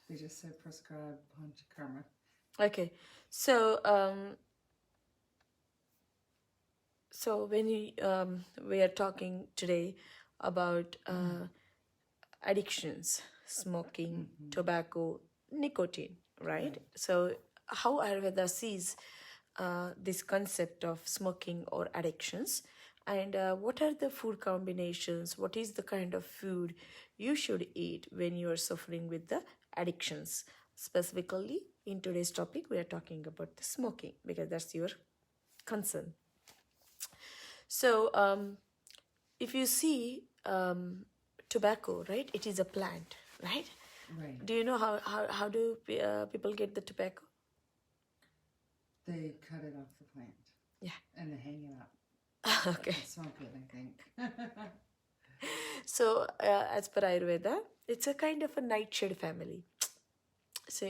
They just say prescribe panchakarma. Okay, so when we are talking today about addictions, smoking, tobacco, nicotine, right? So how Ayurveda sees this concept of smoking or addictions, and what are the food combinations, what is the kind of food you should eat when you are suffering with the addictions. Specifically, in today's topic, we are talking about the smoking because that's your concern. So, if you see tobacco, right, it is a plant, right? Right. Do you know how do people get the tobacco? They cut it off the plant. Yeah. And they hang it up. Okay. And smoke it, I think. So, as per Ayurveda, it's a kind of a nightshade family. So,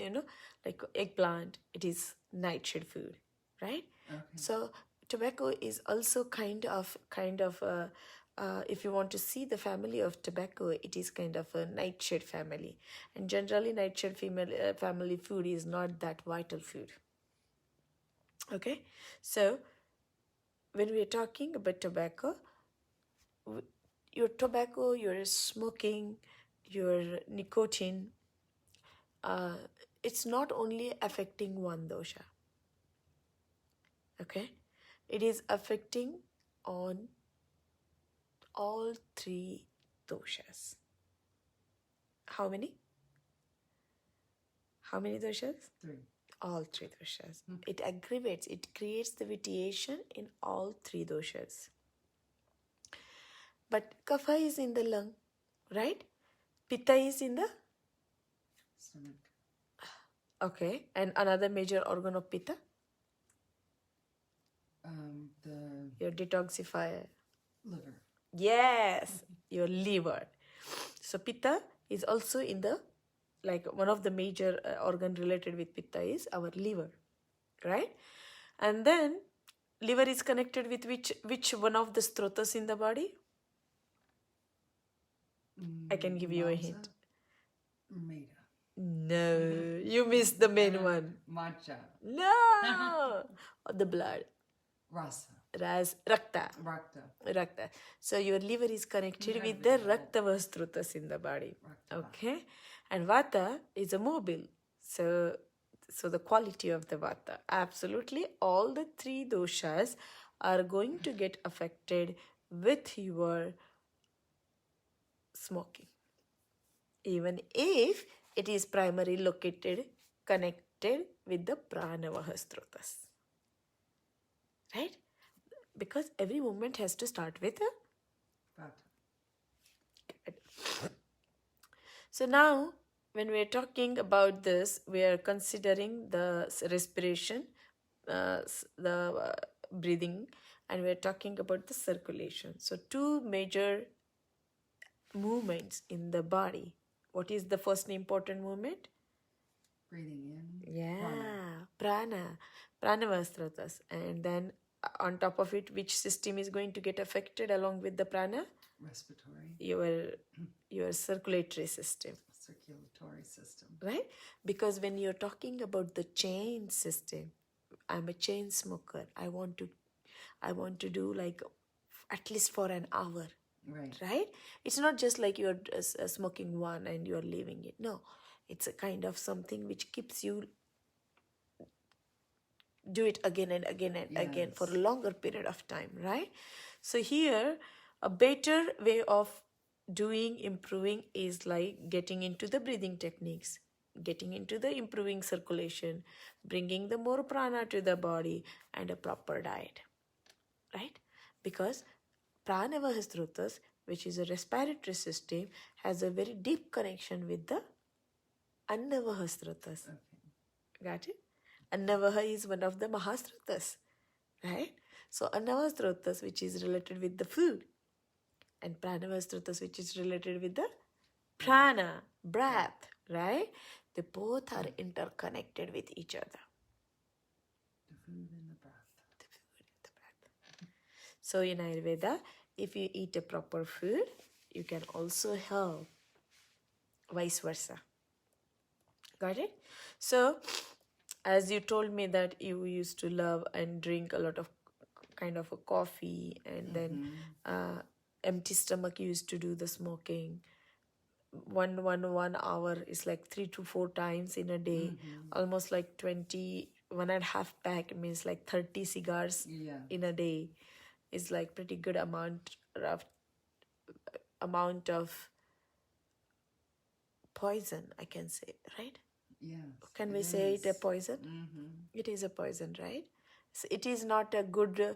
like eggplant, it is nightshade food, right? Okay. So, tobacco is also kind of if you want to see the family of tobacco, it is kind of a nightshade family. And generally, nightshade family food is not that vital food. Okay, so when we are talking about tobacco, your tobacco, your smoking, your nicotine, it's not only affecting one dosha. Okay, it is affecting on all three doshas. How many? How many doshas? Three. All three doshas. It aggravates, it creates the vitiation in all three doshas. But kapha is in the lung, right? Pitta is in the Stomach. okay, and another major organ of pitta, your detoxifier. Liver. Yes, your liver. So pitta is also in the, like, one of the major organ related with pitta is our liver, right? And then liver is connected with which one of the strotas in the body? I can give you a hint. Meda. No, you missed the main one. Matcha. No, the blood. Rasa. Rakta. Rakta. So your liver is connected with the rakta vastrutas in the body. Okay, and vata is a mobile. So the quality of the vata. Absolutely, all the three doshas are going to get affected with your smoking, even if it is primarily connected with the pranavaha strotas, right? Because every movement has to start with a vata. So now, when we are talking about this, we are considering the respiration, the breathing, and we are talking about the circulation. So two major movements in the body. What is the first important movement? Breathing in. Yeah, prana vastratas. And then on top of it, which system is going to get affected along with the prana? Respiratory. Your circulatory system. Circulatory system. Right? Because when you're talking about the chain system, I'm a chain smoker. I want to do like at least for an hour. Right? It's not just like you're smoking one and you're leaving it. No, it's a kind of something which keeps you do it again and again and again for a longer period of time, right? So here, a better way of improving is like getting into the breathing techniques, getting into the improving circulation, bringing the more prana to the body, and a proper diet, right? Because pranavahasrutas, which is a respiratory system, has a very deep connection with the annavahasrutas. Got it? Annavaha is one of the mahasrutas, right? So annavasrutas, which is related with the food, and pranavasrutas, which is related with the prana, breath, right? They both are interconnected with each other. The food and the breath. So in Ayurveda, if you eat a proper food, you can also help vice versa. Got it? So, as you told me that you used to love and drink a lot of kind of a coffee, and then empty stomach you used to do the smoking. One hour is like 3 to 4 times in a day, almost like 21.5 pack means like 30 cigars in a day is like pretty good amount of poison, I can say, right? Yes. Can we say it a poison? It is a poison, right? So it is not a good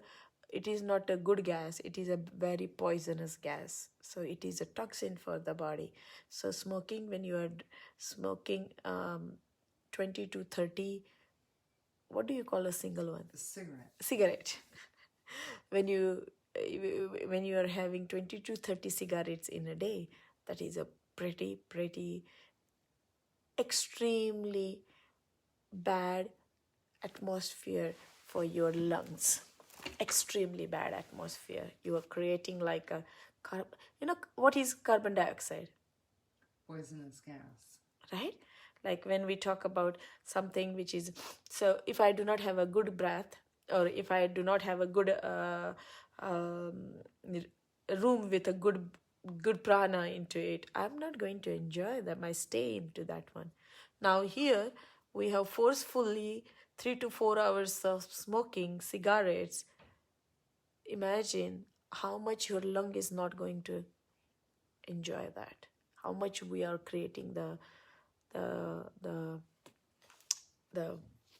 gas. It is a very poisonous gas. So it is a toxin for the body. So smoking, when you are smoking 20 to 30, what do you call a single one? Cigarette. when you are having 20 to 30 cigarettes in a day, that is a pretty extremely bad atmosphere for your lungs. Extremely bad atmosphere. You are creating like a what is carbon dioxide? Poisonous gas. Right? Like when we talk about something which is, so if I do not have a good breath, or if I do not have a good room with a good prana into it, I'm not going to enjoy my stay into that one. Now here we have forcefully 3 to 4 hours of smoking cigarettes. Imagine how much your lung is not going to enjoy that. How much we are creating the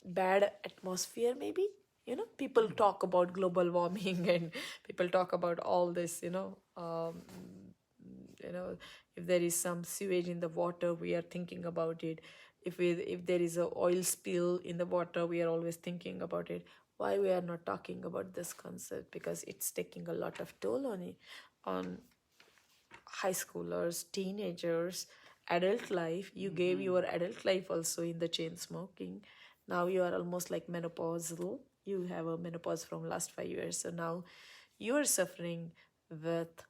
bad atmosphere, maybe. People talk about global warming and people talk about all this, if there is some sewage in the water, we are thinking about it. If there is a oil spill in the water, we are always thinking about it. Why we are not talking about this concept? Because it's taking a lot of toll on high schoolers, teenagers, adult life. You gave your adult life also in the chain smoking. Now you are almost like menopausal. You have a menopause from last 5 years. So now you are suffering with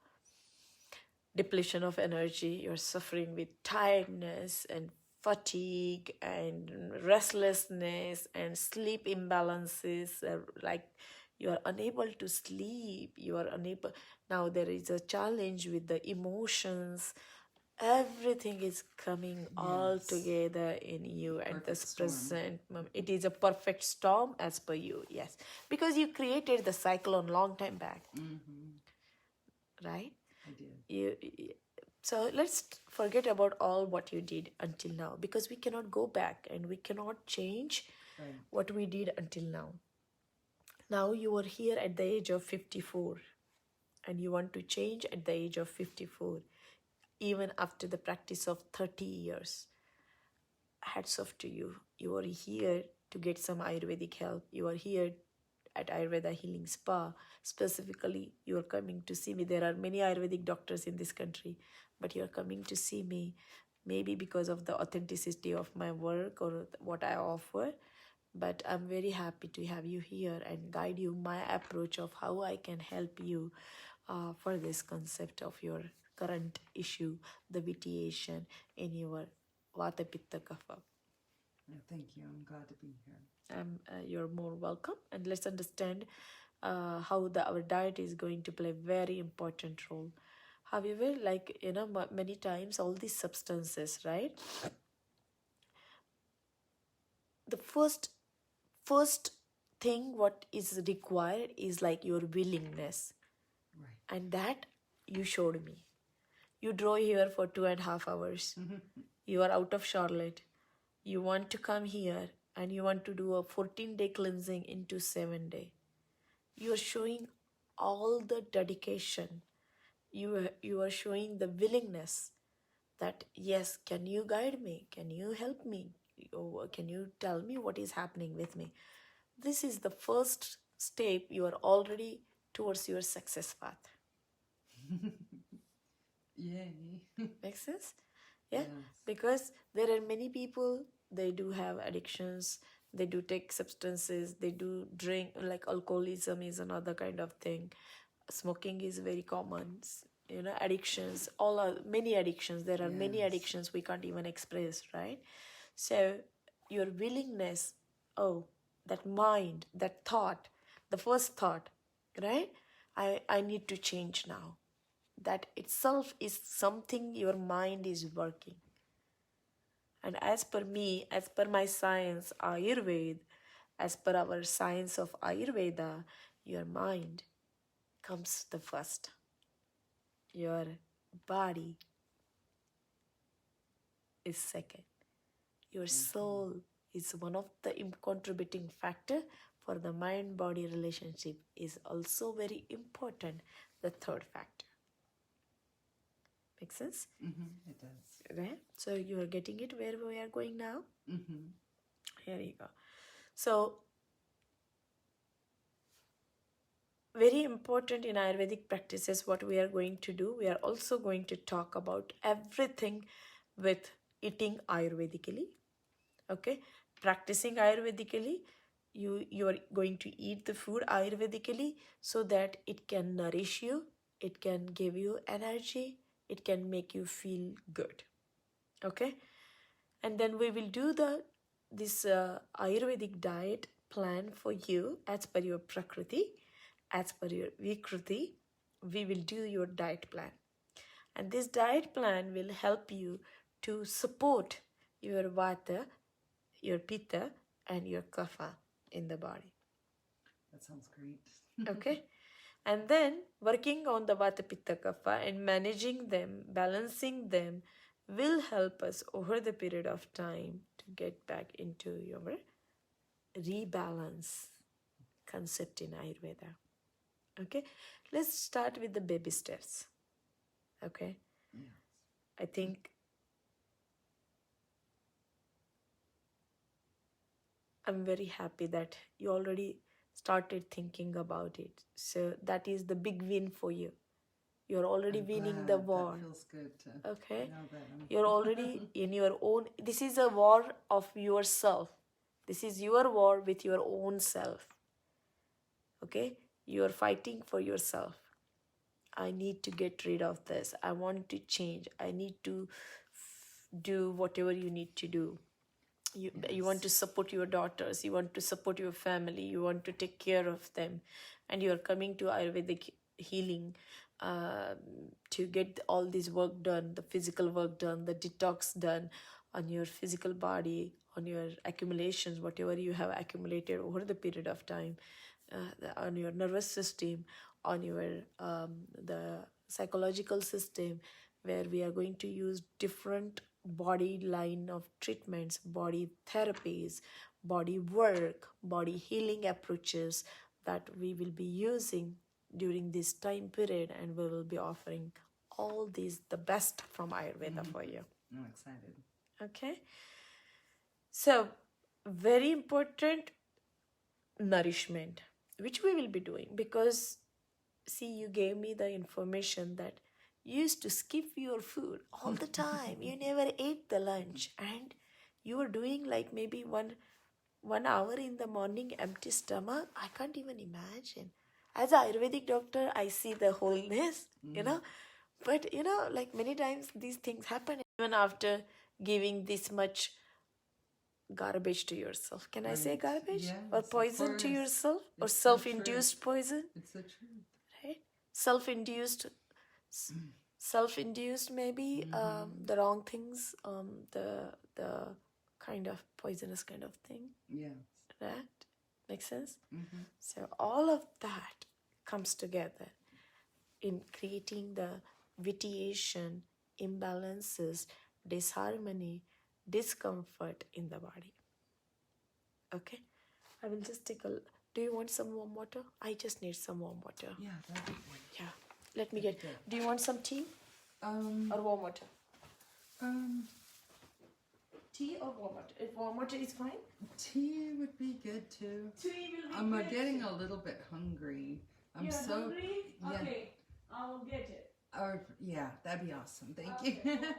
depletion of energy. You're suffering with tiredness and fatigue and restlessness and sleep imbalances. Like you are unable to sleep. You are unable. Now there is a challenge with the emotions. Everything is coming all together in you at this present moment. It is a perfect storm as per you, yes. Because you created the cyclone long time back. Right? I did. So let's forget about all what you did until now, because we cannot go back and we cannot change what we did until now. Now you are here at the age of 54 and you want to change at the age of 54, even after the practice of 30 years. Hats off to you. You are here to get some Ayurvedic help. You are here at Ayurveda Healing Spa. Specifically, you are coming to see me. There are many Ayurvedic doctors in this country, but you are coming to see me maybe because of the authenticity of my work or what I offer. But I'm very happy to have you here and guide you my approach of how I can help you for this concept of your current issue, the vitiation in your Vata Pitta Kapha. Thank you. I'm glad to be here. You're more welcome. And let's understand how our diet is going to play a very important role. However, many times all these substances, right? The first thing what is required is like your willingness. Right. And that you showed me. You drove here for 2.5 hours. You are out of Charlotte. You want to come here and you want to do a 14-day cleansing into 7-day. You are showing all the dedication. You are showing the willingness that, yes, can you guide me? Can you help me? Or can you tell me what is happening with me? This is the first step. You are already towards your success path. Yay. Makes sense? Yeah. Yes. Because there are many people, they do have addictions, they do take substances, they do drink, like alcoholism is another kind of thing. Smoking is very common. Addictions, many addictions. There are many addictions we can't even express, right? So your willingness, oh, that mind, that thought, the first thought, right? I need to change now. That itself is something your mind is working. And as per me, as per my science, Ayurveda, as per our science of Ayurveda, your mind comes the first. Your body is second. Your soul is one of the contributing factor for the mind-body relationship is also very important, the third factor. Make sense? It does. Right? So you are getting it where we are going now? Here you go. So, very important in Ayurvedic practices, what we are going to do, we are also going to talk about everything with eating Ayurvedically. Okay? Practicing Ayurvedically, you are going to eat the food Ayurvedically so that it can nourish you, it can give you energy, it can make you feel good. Okay? And then we will do this Ayurvedic diet plan for you as per your Prakriti, as per your Vikruti. We will do your diet plan. And this diet plan will help you to support your Vata, your Pitta, and your Kapha in the body. That sounds great. Okay? And then working on the Vata, Pitta, Kapha and managing them, balancing them will help us over the period of time to get back into your rebalance concept in Ayurveda. Okay? Let's start with the baby steps. Okay? Yes. I think I'm very happy that you already started thinking about it. So that is the big win for you. You're already winning the war. That feels good to okay? know that. You're already in your own. This is a war of yourself. This is your war with your own self. Okay? You're fighting for yourself. I need to get rid of this. I want to change. I need to do whatever you need to do. You want to support your daughters, you want to support your family, you want to take care of them, and you are coming to Ayurvedic healing to get all this work done, the physical work done, the detox done on your physical body, on your accumulations, whatever you have accumulated over the period of time, on your nervous system, on your the psychological system, where we are going to use different body line of treatments, body therapies, body work, body healing approaches that we will be using during this time period, and we will be offering all these, the best from Ayurveda for you. I'm excited. Okay? So, very important nourishment, which we will be doing, because see, you gave me the information that you used to skip your food all the time. You never ate the lunch, and you were doing like maybe one hour in the morning empty stomach. I can't even imagine. As an Ayurvedic doctor, I see the wholeness, but like many times these things happen even after giving this much garbage to yourself. Can I say garbage? Yes, or poison to yourself? Or It's self-induced poison? It's the truth. Right? Self-induced maybe, the wrong things, the kind of poisonous kind of thing. Yes. Right? Makes sense? So all of that comes together in creating the vitiation, imbalances, disharmony, discomfort in the body. Okay? I will just take a... Do you want some warm water? I just need some warm water. Yeah, that'd be good. Yeah. Let me get... Do you want some tea? Or warm water? Tea or warm water? If warm water is fine? Tea would be good too. Tea will be I'm good. getting a little bit hungry. You're hungry? Yeah. Okay, I will get it. Or yeah, that'd be awesome. Thank Okay, you. okay.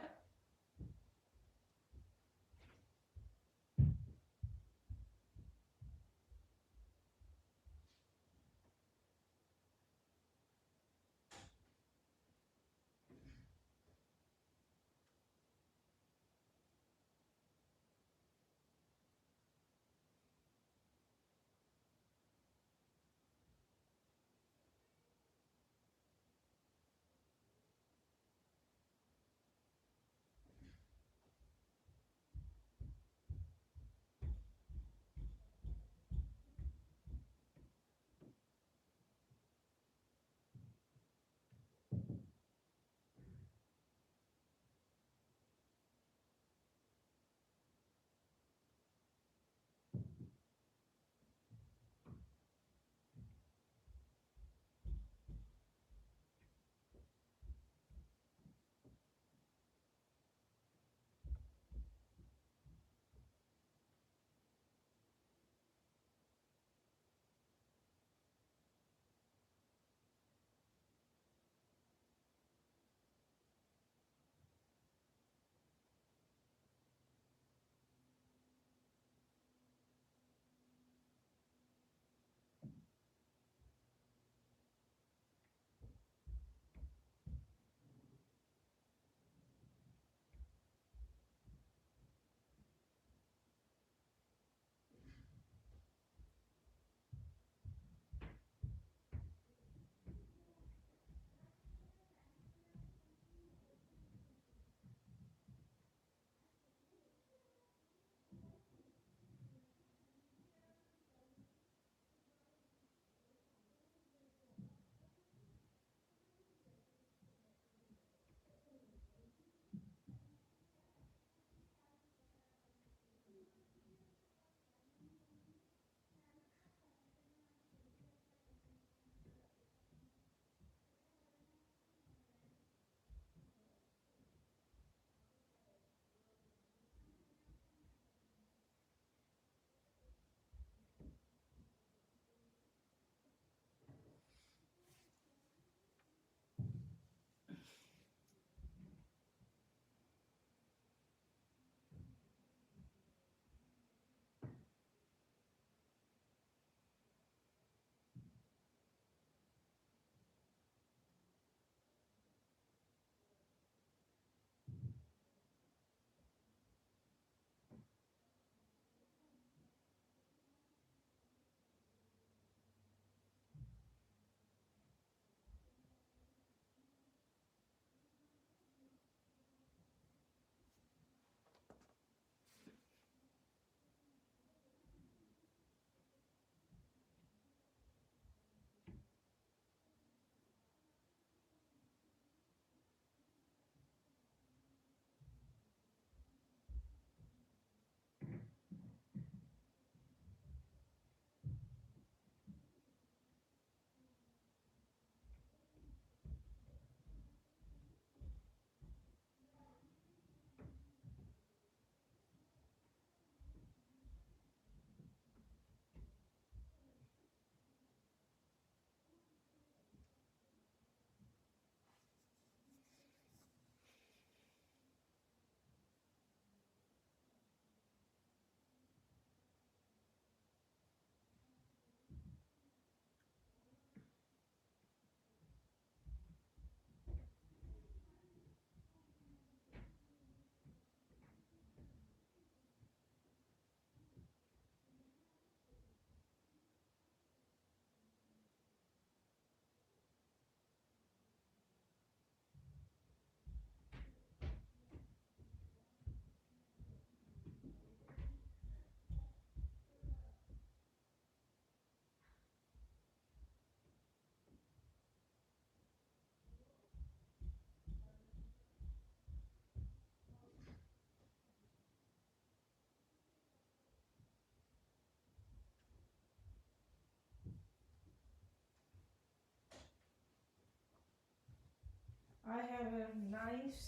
I have a nice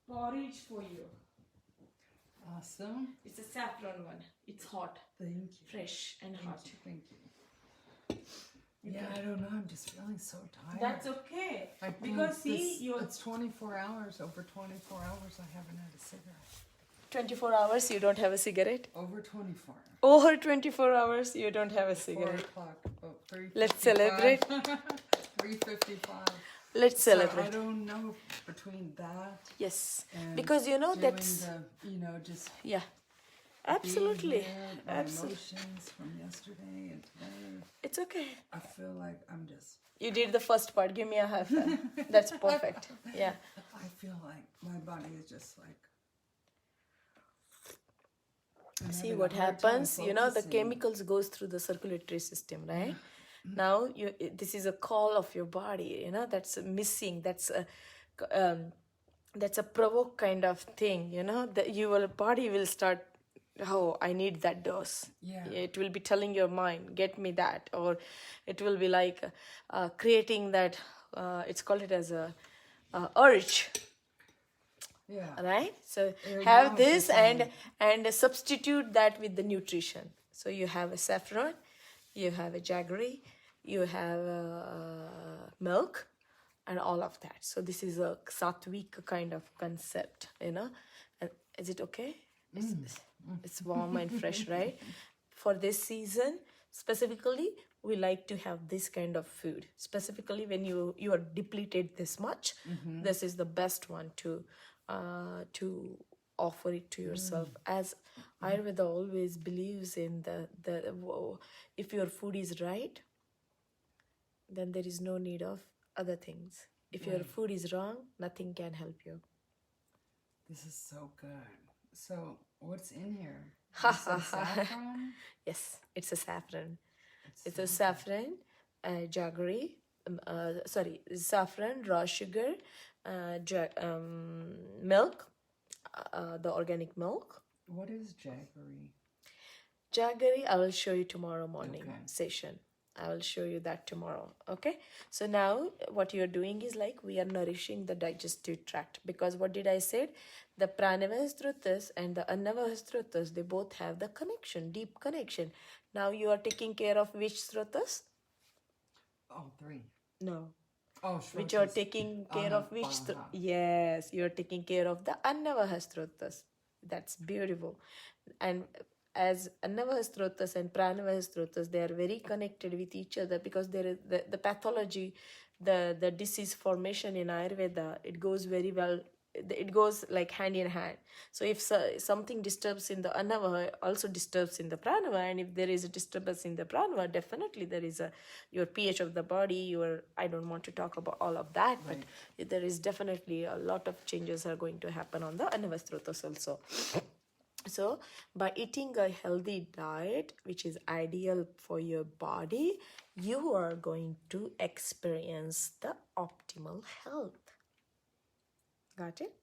porridge for you. Awesome. It's a saffron one. It's hot, Thank you. fresh and hot. Thank you. Yeah, I don't know. I'm just feeling so tired. That's okay. I think Because see, it's 24 hours. Over 24 hours, I haven't had a cigarette. 24 hours you don't have a cigarette? Over 24. Over 24 hours you don't have a 4 cigarette. o'clock. About 3:55. Let's celebrate. 3:55. Let's So I celebrate. don't know between that Yes. and Because you know doing that's... the, just Yeah. being Absolutely. here, my Absolutely. emotions from yesterday and today. It's okay. I feel like I'm just. You did the first part. Give me a high five. That's perfect. Yeah. I feel like my body is just like. I'm See having what a hard time happens, you know, the focusing. chemicals goes through the circulatory system, right? Now this is a call of your body, you know, that's missing. That's a provoke kind of thing, you know, that your body will start, oh, I need that dose. Yeah. It will be telling your mind, get me that, or it will be like creating that. It's called it as a urge. Yeah. Right, so Yeah, have now this it's and substitute that with the nutrition. So you have a saffron, you have a jaggery, you have milk, and all of that. So this is a sattvic kind of concept, you know. And is it okay? It's warm and fresh, right? For this season specifically, we like to have this kind of food. Specifically when you are depleted this much, this is the best one to offer it to yourself. As Ayurveda always believes in the if your food is right, then there is no need of other things. If your food is wrong, nothing can help you. This is so good. So what's in here? You said saffron? Yes, it's a saffron. It's a saffron, jaggery, saffron, raw sugar, milk, the organic milk. What is jaggery? Jaggery, I will show you tomorrow morning Okay. session. I will show you that tomorrow. Okay. So now what you're doing is like we are nourishing the digestive tract, because what did I say? The pranavahastrutas and the annavahastrutas, they both have the connection, deep connection. Now you are taking care of which strutas? All 3. No. Oh, Which you are shrutas. taking care of which? Anapaha. Yes, you are taking care of the annavahastrutas. That's beautiful. And as annavahastrutas and pranavahastrutas, they are very connected with each other, because there is the pathology, the disease formation in Ayurveda, it goes very well. It goes like hand in hand. So if something disturbs in the annava, also disturbs in the pranava, and if there is a disturbance in the pranava, definitely there is your pH of the body. I don't want to talk about all of that, but there is definitely a lot of changes are going to happen on the annavastrutas also. So by eating a healthy diet, which is ideal for your body, you are going to experience the optimal health. Got it?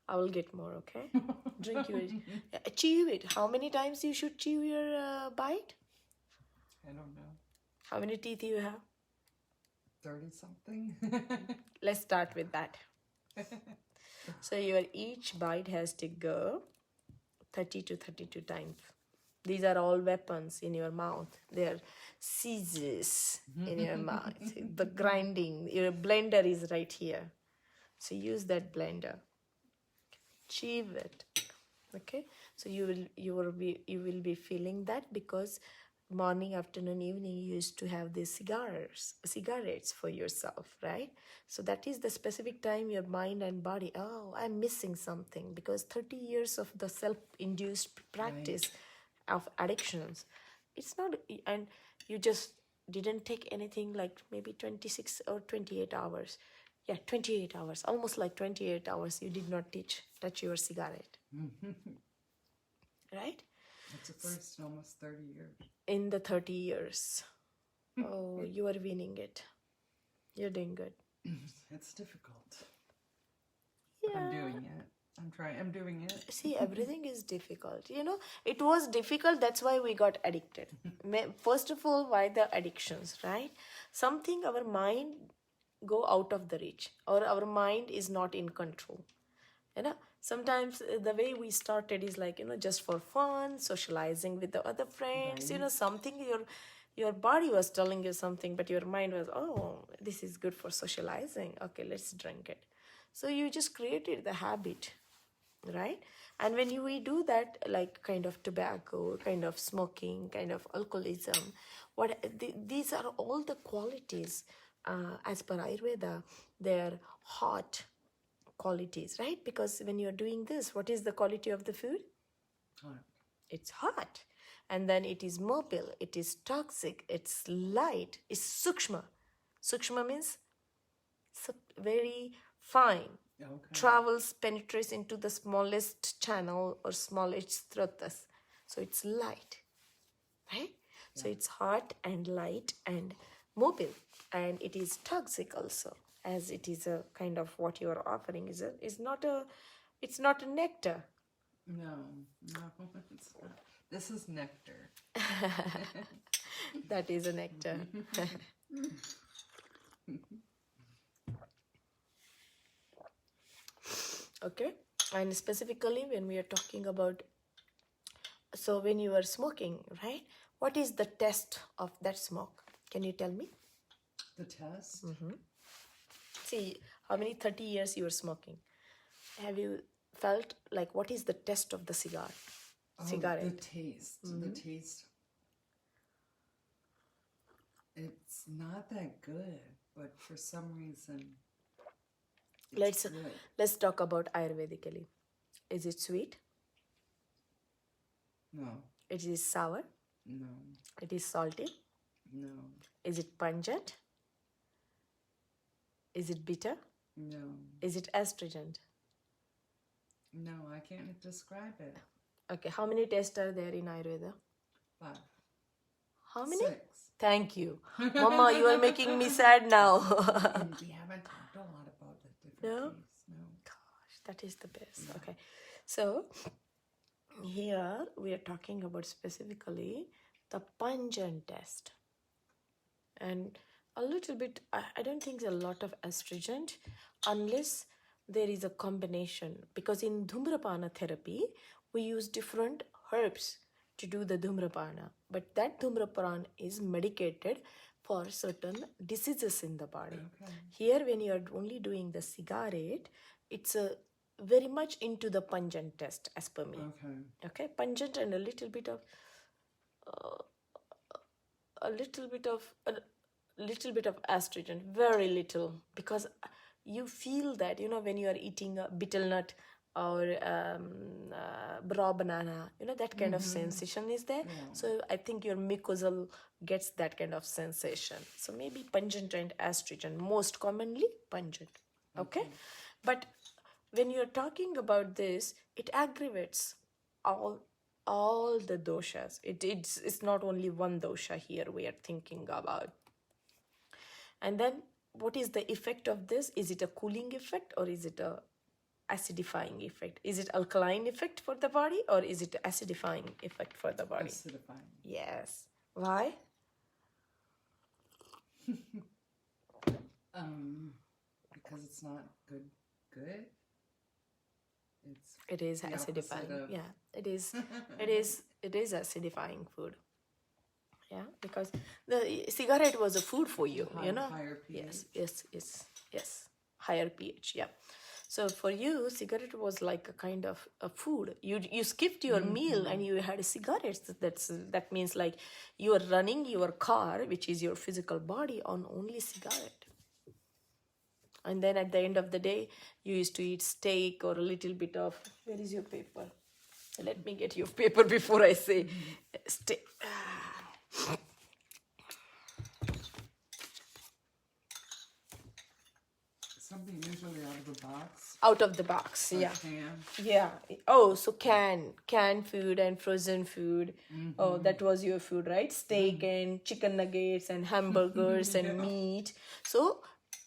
I will get more, okay? Drink your... Chew it. How many times you should chew your bite? I don't know. How many teeth you have? 30-something? Let's start with that. So your each bite has to go 30 to 32 times. These are all weapons in your mouth. They are scissors in your mouth. The grinding, your blender is right here. So use that blender. Chew it. Okay? So you will be feeling that, because morning, afternoon, evening you used to have these cigarettes for yourself, right? So that is the specific time your mind and body, oh, I'm missing something, because 30 years of the self-induced practice of addictions, it's not, and you just didn't take anything like maybe 26 or 28 hours. Yeah, 28 hours, almost like 28 hours you did not touch your cigarette. Right? It's the first in almost 30 years. In the 30 years. Oh, you are winning it. You're doing good. It's difficult. Yeah. I'm doing it. I'm doing it. See, everything is difficult. You know, it was difficult. That's why we got addicted. First of all, why the addictions, right? Something our mind go out of the reach, or our mind is not in control. Sometimes the way we started is like, just for fun, socializing with the other friends, something your body was telling you something, but your mind was, oh, this is good for socializing, okay, let's drink it. So you just created the habit, right? And when we do that, like kind of tobacco, kind of smoking, kind of alcoholism, these are all the qualities, as per Ayurveda, they're hot qualities, right? Because when you're doing this, what is the quality of the food? Hot. It's hot. And then it is mobile, it is toxic, it's light, it's sukshma. Sukshma means very fine. Okay. Travels, penetrates into the smallest channel or smallest stratas. So it's light, right? So it's hot and light and mobile, and it is toxic also, as it is a kind of what you are offering is not a nectar. No, it's not. This is nectar. That is a nectar. Okay, and specifically when we are talking about, so when you are smoking, right, what is the test of that smoke? Can you tell me? The test? See, how many 30 years you are smoking? Have you felt like what is the test of the cigarette? The taste. The taste. It's not that good, but for some reason, let's talk about Ayurvedically. Is it sweet? No. It is sour? No. It is salty? No. Is it pungent? Is it bitter? No. Is it astringent? No, I can't describe it. Okay, how many tests are there in Ayurveda? 5. How many? 6. Thank you. Mama, you are making me sad now. And we haven't talked a lot about the different tastes. No. Gosh, that is the best. No. Okay. So, here we are talking about specifically the pungent test. And a little bit, I don't think there's a lot of astringent unless there is a combination. Because in Dhumrapana therapy, we use different herbs to do the Dhumrapana. But that Dhumrapana is medicated for certain diseases in the body. Okay. Here, when you are only doing the cigarette, it's very much into the pungent test, as per me. Okay, pungent and a little bit of astringent, very little, because you feel that, when you are eating a betel nut or raw banana, that kind of sensation is there. Yeah. So I think your mucosal gets that kind of sensation. So maybe pungent and astringent, most commonly pungent. Okay? But when you're talking about this, it aggravates all the doshas. It's not only one dosha here we are thinking about. And then what is the effect of this? Is it a cooling effect or is it a acidifying effect? Is it alkaline effect for the body or is it acidifying effect for the body? Acidifying. Yes. Why? Because it's not good. It is acidifying. Yeah, it is. It is acidifying food. Yeah, because the cigarette was a food for you, Higher pH. Yes. Higher pH, yeah. So for you, cigarette was like a kind of a food. You skipped your meal and you had a cigarette. That means like you are running your car, which is your physical body, on only cigarette. And then at the end of the day, you used to eat steak or a little bit of... Where is your paper? Let me get your paper before I say steak. Something usually out of the box. Out of the box, like yeah. Can. Yeah. Oh, so canned food and frozen food. Oh, that was your food, right? Steak and chicken nuggets and hamburgers and meat. So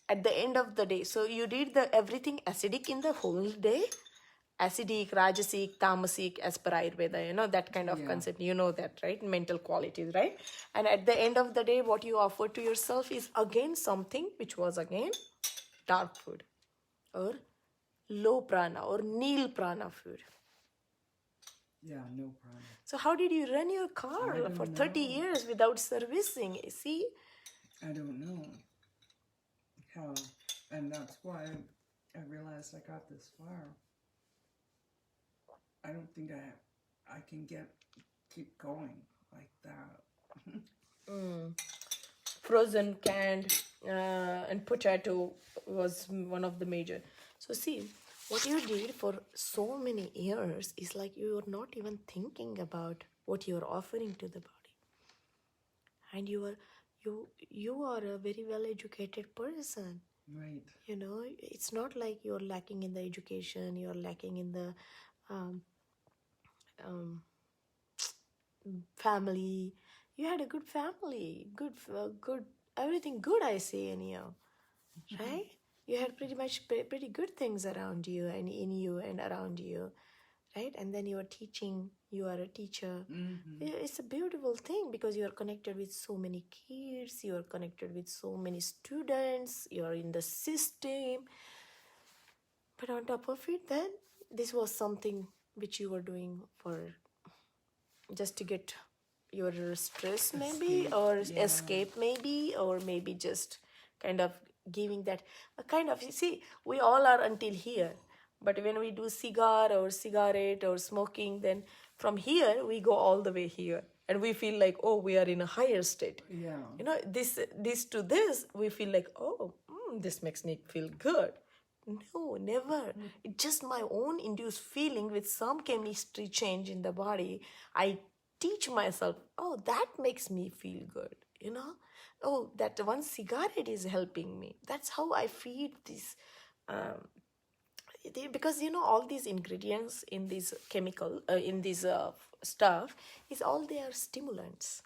at the end of the day, so you did everything acidic in the whole day, acidic, rajasic, tamasic, as per Ayurveda, you know, that kind of concept. You know that, right? Mental qualities, right? And at the end of the day, what you offer to yourself is again something which was again dark food or low prana or nil prana food. Yeah, no problem. So how did you run your car for 30 years without servicing? See? I don't know how, and that's why I realized I got this far. I don't think I can keep going like that. Frozen, canned, and potato was one of the major. So see, what you did for so many years is like you are not even thinking about what you are offering to the body, and you are a very well educated person. Right. You know, it's not like you're lacking in the education, you're lacking in the family. You had a good family, good everything good, I say, in you, right? You had pretty much pretty good things around you and in you and around you, right? And then you are teaching, you are a teacher. It's a beautiful thing because you are connected with so many kids, you are connected with so many students, you are in the system. But on top of it, then this was something which you were doing for just to get your stress, maybe, or escape, maybe, or maybe just kind of giving that a kind of, you see, we all are until here, but when we do cigar or cigarette or smoking, then from here we go all the way here and we feel like, oh, we are in a higher state. Yeah. You know, this to this we feel like, oh, this makes me feel good. No, never. It's just my own induced feeling with some chemistry change in the body. I teach myself, oh, that makes me feel good, you know? Oh, that one cigarette is helping me. That's how I feed this. Because, you know, all these ingredients in this chemical, in this stuff, is all they are stimulants.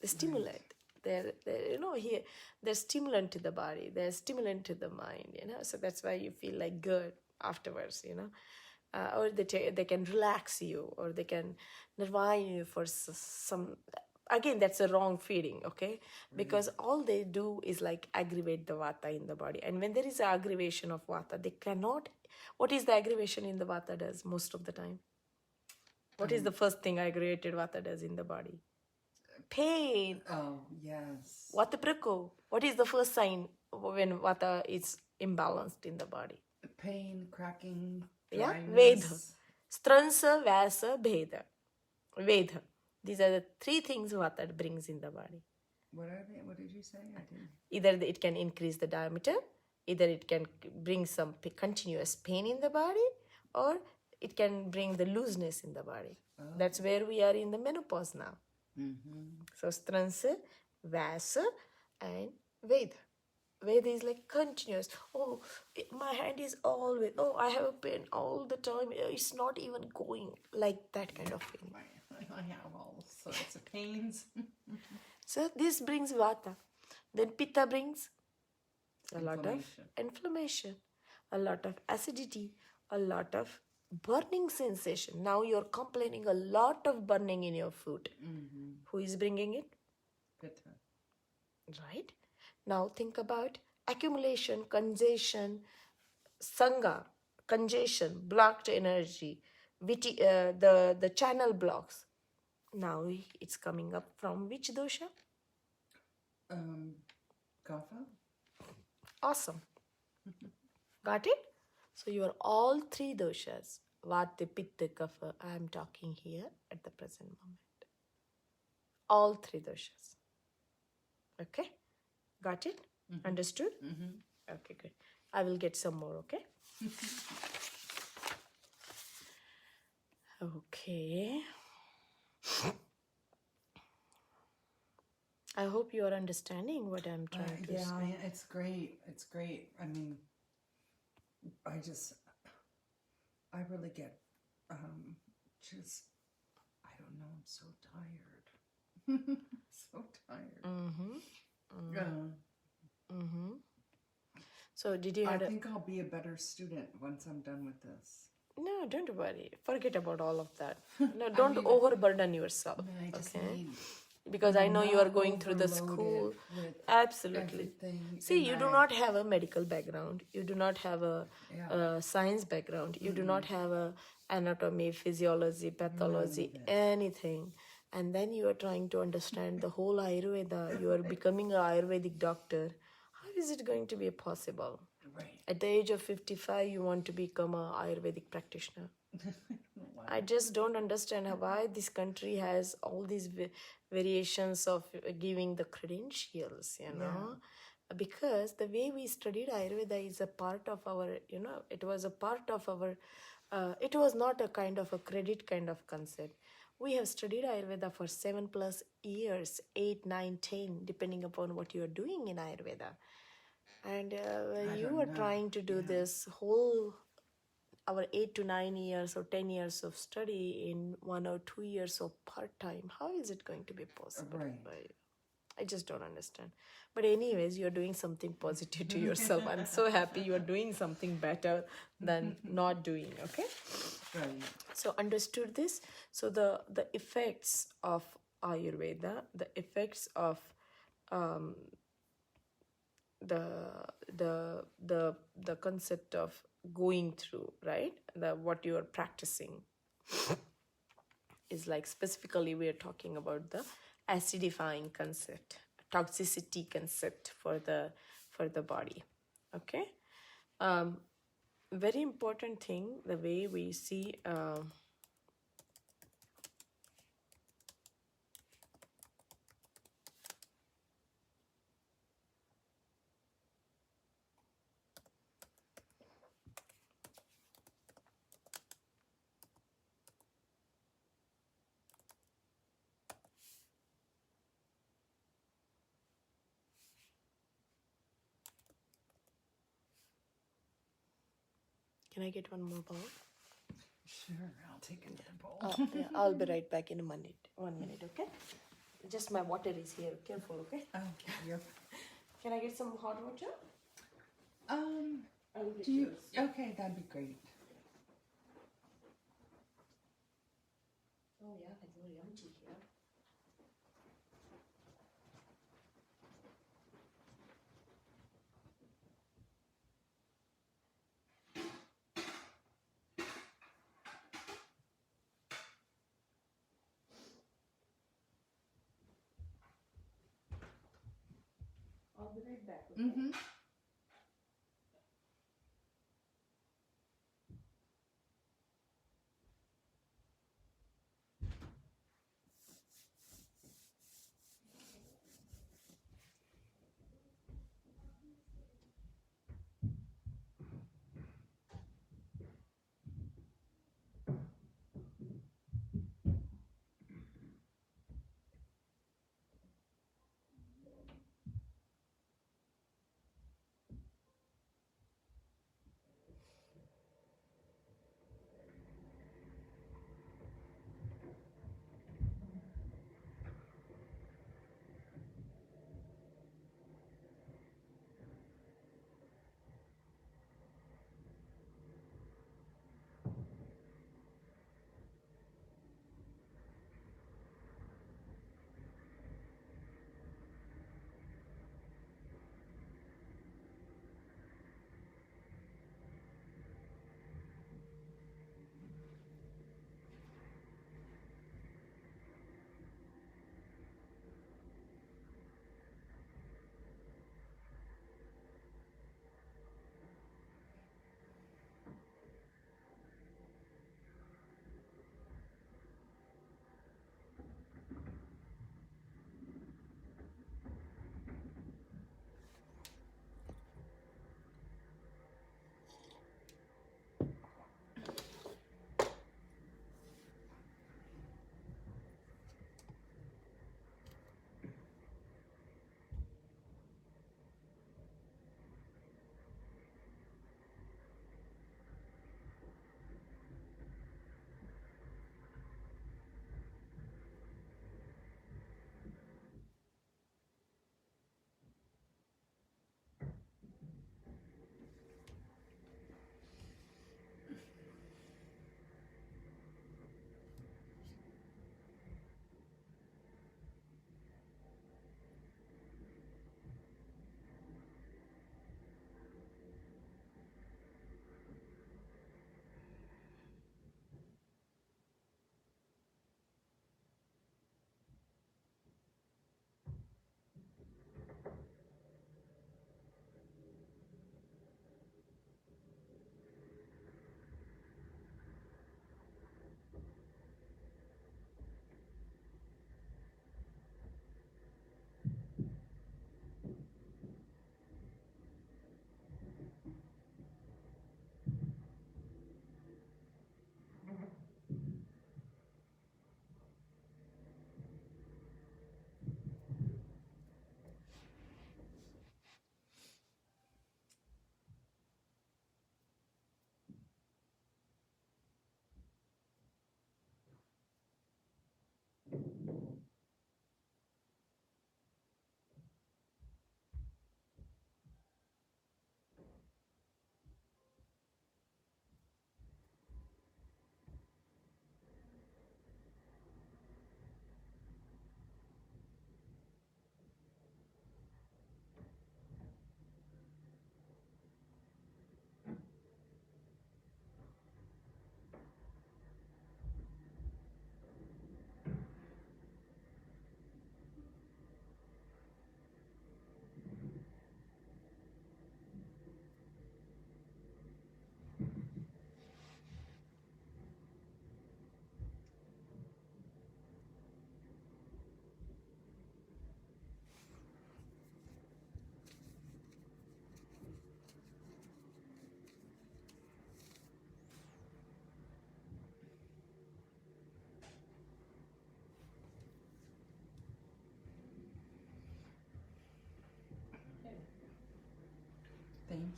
The stimulant. They're you know, here they're stimulant to the body, they're stimulant to the mind, you know, so that's why you feel like good afterwards, you know. Or they can relax you, or they can nirvana you for some, again, that's a wrong feeling, okay? Because all they do is like aggravate the vata in the body, and when there is an aggravation of vata, they cannot. What is the aggravation in the vata does most of the time? What is the first thing aggravated vata does in the body? Pain. Oh, yes. Vata prako. What is the first sign when vata is imbalanced in the body? Pain, cracking, Yeah, dryness. Vedha. Stransa, Vyasa, Bheda. Vedha. These are the three things vata brings in the body. What are they? What did you say? I didn't. Either it can increase the diameter, either it can bring some continuous pain in the body, or it can bring the looseness in the body. That's where we are in the menopause now. So Stransa, Vyasa, and Veda. Veda is like continuous. Oh, my hand is always, oh, I have a pain all the time. It's not even going, like that kind of feeling. I have all sorts of pains. So this brings Vata. Then Pitta brings a lot of inflammation, a lot of acidity, a lot of burning sensation. Now you're complaining a lot of burning in your food. Who is bringing it? Pitta. Right? Now think about accumulation, congestion, sangha, congestion, blocked energy, the channel blocks. Now it's coming up from which dosha? Kapha. Awesome. Got it? So you are all three doshas. Vata, Pitta, Kapha. I am talking here at the present moment. All three doshas. Okay? Got it? Understood? Okay, good. I will get some more, okay? Okay. I hope you are understanding what I'm trying to say. Yeah, it's great. It's great. I mean, I really get, just, I don't know, I'm so tired. So tired. So did you I have think I'll be a better student once I'm done with this. No, don't worry. Forget about all of that. No, don't overburden yourself. I just Okay? need Because I know you are not going through the overload school. it with Absolutely. everything. See, and you do not have a medical background. You do not have a, Yeah. science background. You do not have a anatomy, physiology, pathology, anything. And then you are trying to understand the whole Ayurveda. You are becoming an Ayurvedic doctor. How is it going to be possible? Right. At the age of 55, you want to become a Ayurvedic practitioner. I just don't understand why this country has all these variations of giving the credentials, you know. Because the way we studied Ayurveda is a part of our, it was a part of our, it was not a kind of a credit kind of concept. We have studied Ayurveda for 7+ years, 8, 9, 10, depending upon what you are doing in Ayurveda. And you are trying to do this whole our 8 to 9 years or 10 years of study in 1 or 2 years of part-time. How is it going to be possible? Right. I just don't understand. But anyways, you're doing something positive to yourself. I'm so happy you're doing something better than not doing, okay? Right. So understood this. So the effects of Ayurveda, the effects of the concept of going through, right, what you are practicing is like, specifically we are talking about the acidifying concept, toxicity concept for the body. Okay. Very important thing, the way we see can I get one more bowl? Sure, I'll take another bowl. Yeah, I'll be right back in a minute. 1 minute, okay? Just my water is here. Careful, okay? Okay. Can I get some hot water? Do you? Okay, that'd be great. Oh yeah, it's very empty here. I'll be right back. Okay? Mm-hmm.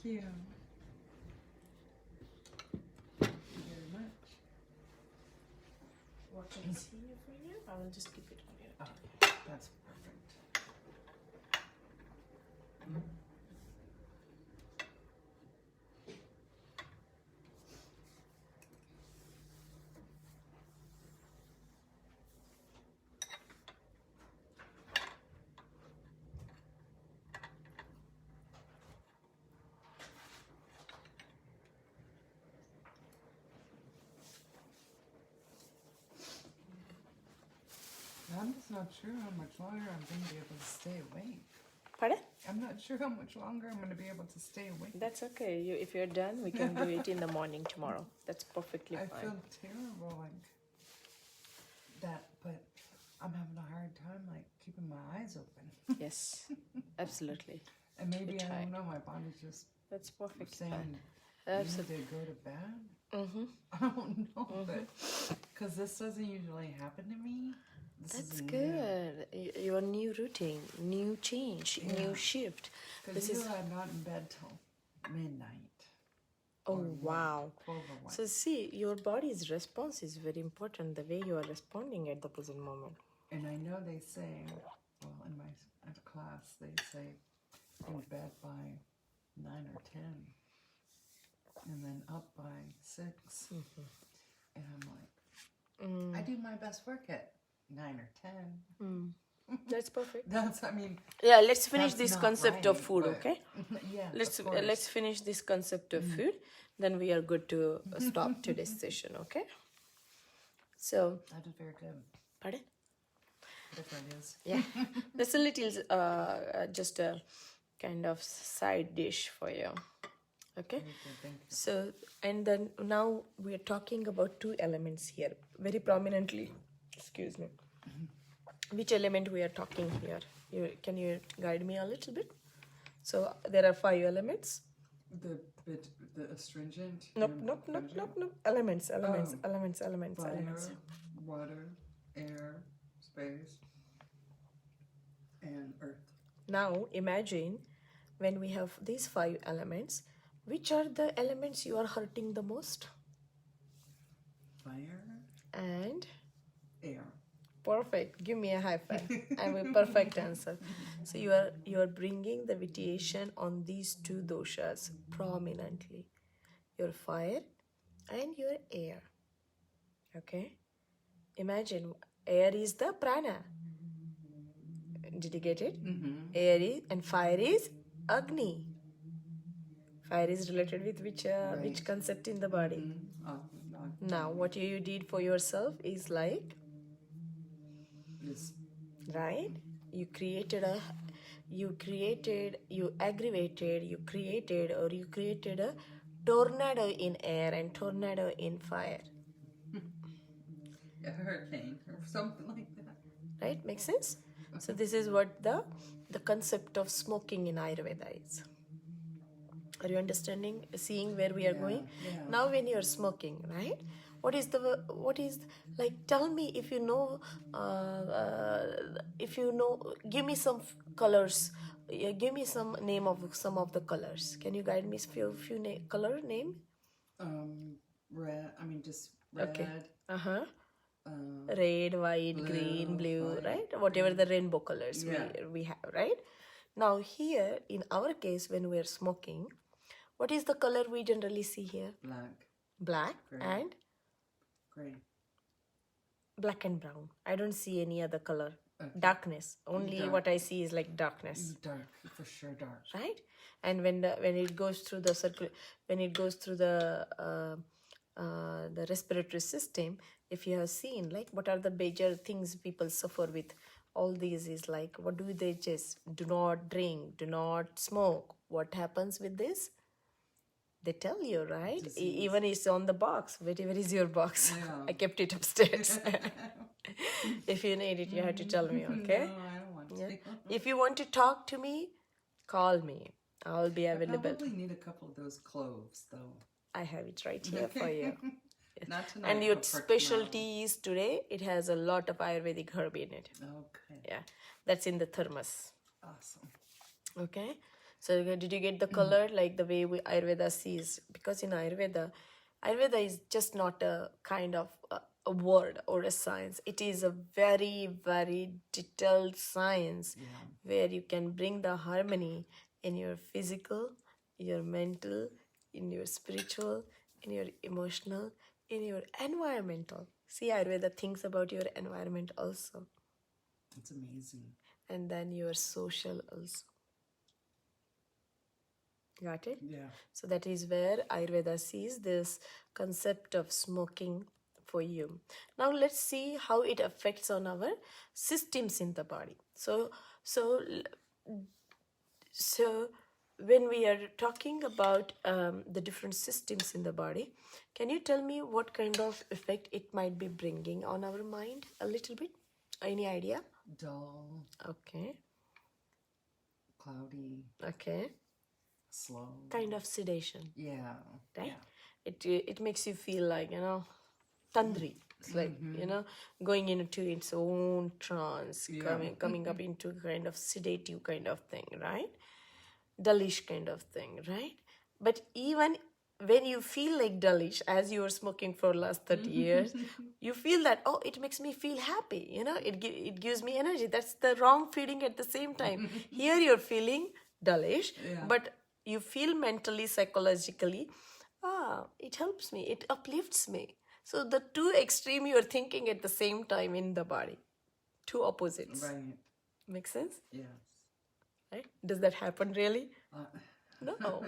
you. Thank you very much. What can I see here for you? I will just keep it on here. Oh, that's perfect. I'm just not sure how much longer I'm going to be able to stay awake. Pardon? I'm not sure how much longer I'm going to be able to stay awake. That's okay. If you're done, we can do it in the morning tomorrow. That's perfectly I fine. feel terrible like that, but I'm having a hard time like keeping my eyes open. Yes, absolutely. And maybe You're I tired. don't know. My body's just That's perfectly saying fine. you Absolutely. need to go to bed. Mm-hmm. I don't know, but because this doesn't usually happen to me. That's good. Your new routine, new change, new shift. Because I'm not in bed till midnight. Oh, wow. 12 or 1. So see, your body's response is very important, the way you are responding at the present moment. And I know they say, well, in my class, they say in bed by 9 or 10. And then up by 6. And I'm like, I do my best work at 9 or 10. That's perfect. Yeah, let's finish that's this not concept of right, food, but- okay? Yeah, Let's finish this concept of food. Then we are good to stop today's session, okay? So, That is very good. pardon? Whatever it is. Yeah, that's a little, just a kind of side dish for you, okay? Very good, thank you. So, and then now we are talking about two elements here, very prominently. Excuse me. Which element we are talking here? Can you guide me a little bit? So there are 5 elements. The astringent. Nope. Elements. Fire, water, air, space, and earth. Now imagine when we have these 5 elements, which are the elements you are hurting the most? Fire, And air. perfect. Give me a high five. I have a perfect answer. So you are bringing the vitiation on these 2 doshas prominently. Your fire and your air. Okay? Imagine air is the prana. Did you get it? Air is, and fire is Agni. Fire is related with which concept in the body? Now, what you did for yourself is like, right? You created a tornado in air and tornado in fire. A hurricane or something like that. Right? Makes sense? So this is what the concept of smoking in Ayurveda is. Are you understanding? Seeing where we are going? Yeah. Now when you are smoking, right? What is like, tell me if you know, give me some colors. Give me some name of some of the colors. Can you guide me few color name? Red. Just red. Okay. Red, white, blue, green, blue, white, right? Whatever the rainbow colors Yeah. we have, right? Now here, in our case, when we are smoking, what is the color we generally see here? Black. Black Gray. and Gray. black and brown. I don't see any other color. Okay. Darkness. Only Dark. what I see is like darkness, Dark. For sure dark. right? And when it goes through the respiratory system, if you have seen, like, what are the major things people suffer with? All these is like, what do they just do not drink, do not smoke. What happens with this? They tell you, right? Even it's on the box. Where is your box? Yeah. I kept it upstairs. If you need it, you have to tell me, okay? No, I don't want to. Yeah. If you want to talk to me, call me. I'll be I available. probably need a couple of those cloves, though. I have it right here for you. Not tonight. And your but for specialty is today, it has a lot of Ayurvedic herb in it. tomorrow. Okay. Yeah, that's in the thermos. Awesome. Okay, So did you get the color like the way Ayurveda sees? Because in Ayurveda is just not a kind of a word or a science. It is a very, very detailed science where you can bring the harmony in your physical, your mental, in your spiritual, in your emotional, in your environmental. See, Ayurveda thinks about your environment also. It's amazing. And then your social also. Got it? Yeah. So that is where Ayurveda sees this concept of smoking for you. Now let's see how it affects on our systems in the body. So when we are talking about the different systems in the body, can you tell me what kind of effect it might be bringing on our mind a little bit? Any idea? Dull, Okay. cloudy, Okay. slow. Kind of sedation. Yeah. Right? Yeah. It makes you feel like, thundery. It's like, going into its own trance, coming up into kind of sedative kind of thing, right? Dullish kind of thing, right? But even when you feel like dullish, as you were smoking for last 30 years, you feel that, oh, it makes me feel happy, it gives me energy. That's the wrong feeling at the same time. Here you're feeling dullish, but you feel mentally, psychologically, it helps me, it uplifts me. So the two extreme you're thinking at the same time in the body, two opposites. Right. Make sense? Yes. Right? Does that happen really? No.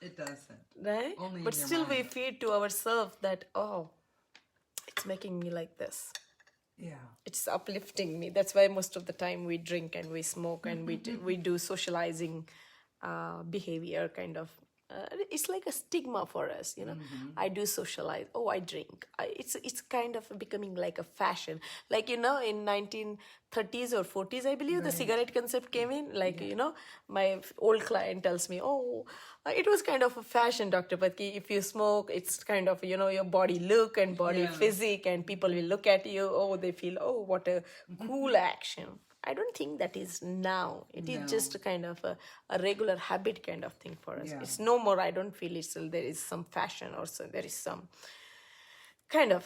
It doesn't. Right? Only But in your still we mind. feed to ourselves that, oh, it's making me like this. Yeah. It's uplifting me. That's why most of the time we drink and we smoke and we do socializing behavior kind of. It's like a stigma for us, I do socialize. Oh, I drink. It's kind of becoming like a fashion. Like, in 1930s or 40s, I believe the cigarette concept came in. Like, my old client tells me, oh, it was kind of a fashion, Dr. Patki. If you smoke, it's kind of, your body look and body physique, and people will look at you. Oh, they feel, oh, what a cool action. I don't think that is now. It is just a kind of a regular habit kind of thing for us. Yeah. It's no more, I don't feel it's there is some fashion or so there is some kind of,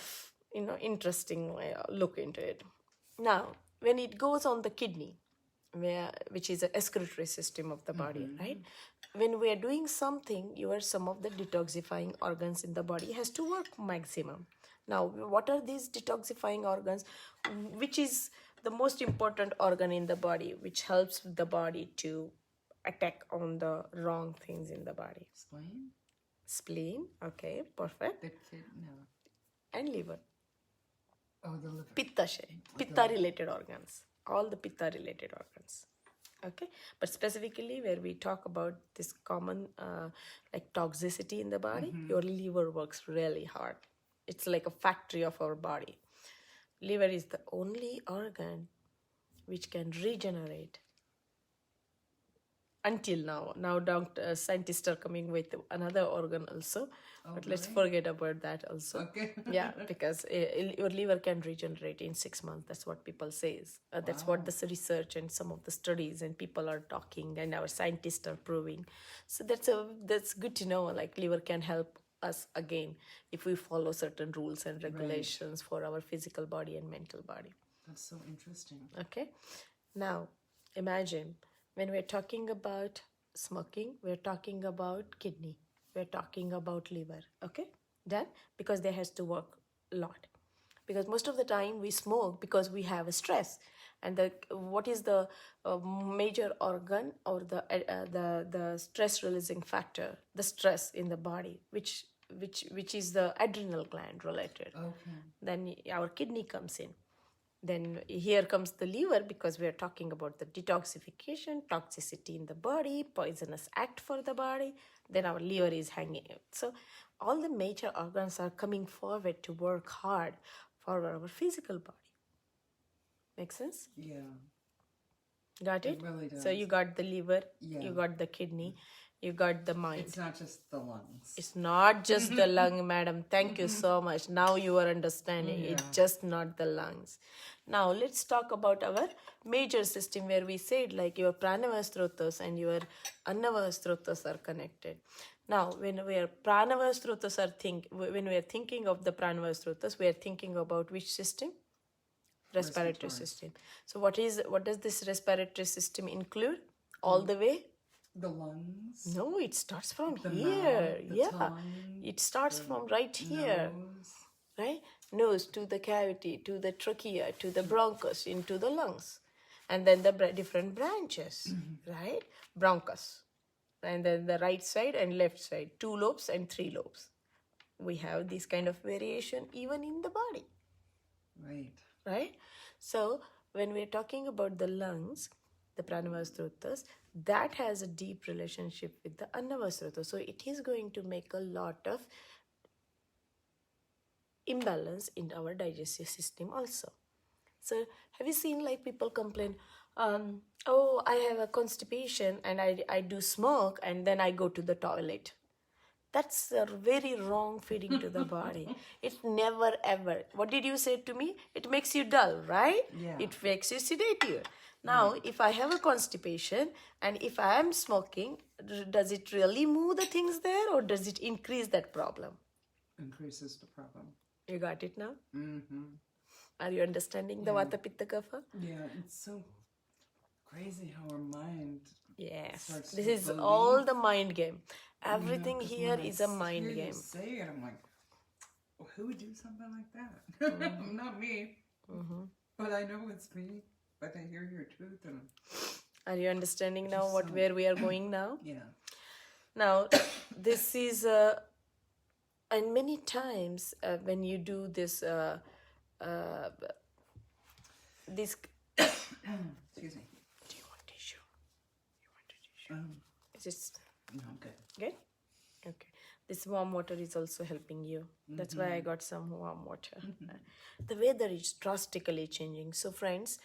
interesting look into it. Now, when it goes on the kidney, which is the excretory system of the body, right? When we are doing something, some of the detoxifying organs in the body has to work maximum. Now, what are these detoxifying organs? Which is the most important organ in the body, which helps the body to attack on the wrong things in the body? Spleen, okay, perfect. The kid, no. And liver. Oh, the liver. Pitta related organs. All the pitta related organs. Okay, but specifically where we talk about this common like toxicity in the body, your liver works really hard. It's like a factory of our body. Liver is the only organ which can regenerate. Until now. Now scientists are coming with another organ also. But let's forget about that also. Okay. Yeah, because your liver can regenerate in 6 months. That's what people say. That's what the research and some of the studies and people are talking and our scientists are proving. So that's good to know. Like, liver can help us again if we follow certain rules and regulations for our physical body and mental body. That's so interesting. Okay. Now, imagine when we're talking about smoking, we're talking about kidney, we're talking about liver. Okay? Done? Because they has to work a lot. Because most of the time we smoke because we have a stress. And what is the major organ or the stress releasing factor? The stress in the body, which is the adrenal gland related. Okay. Then our kidney comes in. Then here comes the liver, because we are talking about the detoxification, toxicity in the body, poisonous act for the body. Then our liver is hanging out. So all the major organs are coming forward to work hard for our physical body. Make sense? Yeah. Got it? It really does. So you got the liver, Yeah. you got the kidney, You got the mind. It's not just the lungs. It's not just the lung, madam. Thank you so much. Now you are understanding. It's just not the lungs. Now let's talk about our major system where we said like your pranavastrotas and your annavastrotas are connected. Now when we are pranavastrotas when we are thinking of the pranavastrotas, we are thinking about which system? Respiratory system. So what does this respiratory system include? All the way? The lungs. No, it starts from the here. Mouth, the Yeah. tongue, It starts from right here. nose. Right? Nose to the cavity, to the trachea, to the bronchus, into the lungs. And then the different branches, right? Bronchus. And then the right side and left side. 2 lobes and 3 lobes. We have this kind of variation even in the body. Right. Right? So when we're talking about the lungs, the pranavastrotas, that has a deep relationship with the annavastrotas. So it is going to make a lot of imbalance in our digestive system also. So have you seen like people complain, oh, I have a constipation and I do smoke and then I go to the toilet. That's a very wrong feeding to the body. It never ever. What did you say to me? It makes you dull, right? Yeah. It makes you sedative. Now, if I have a constipation and if I am smoking, does it really move the things there or does it increase that problem? Increases the problem. You got it now? Mm-hmm. Are you understanding the Vata Pitta Kapha? Yeah, it's so crazy how our mind. Yes. starts This to is believe, all the mind game. Everything 'cause here when I is a mind hear game. You say it, I'm like, well, who would do something like that? Not me. But I know it's me. But I hear your truth, and Are you understanding now Just so- where we are going now? yeah. Now, this is, and many times when you do this, this. Excuse me. Do you want tissue? You want a tissue? Is it No, I'm good. good? Okay. This warm water is also helping you. That's why I got some warm water. The weather is drastically changing. So, friends,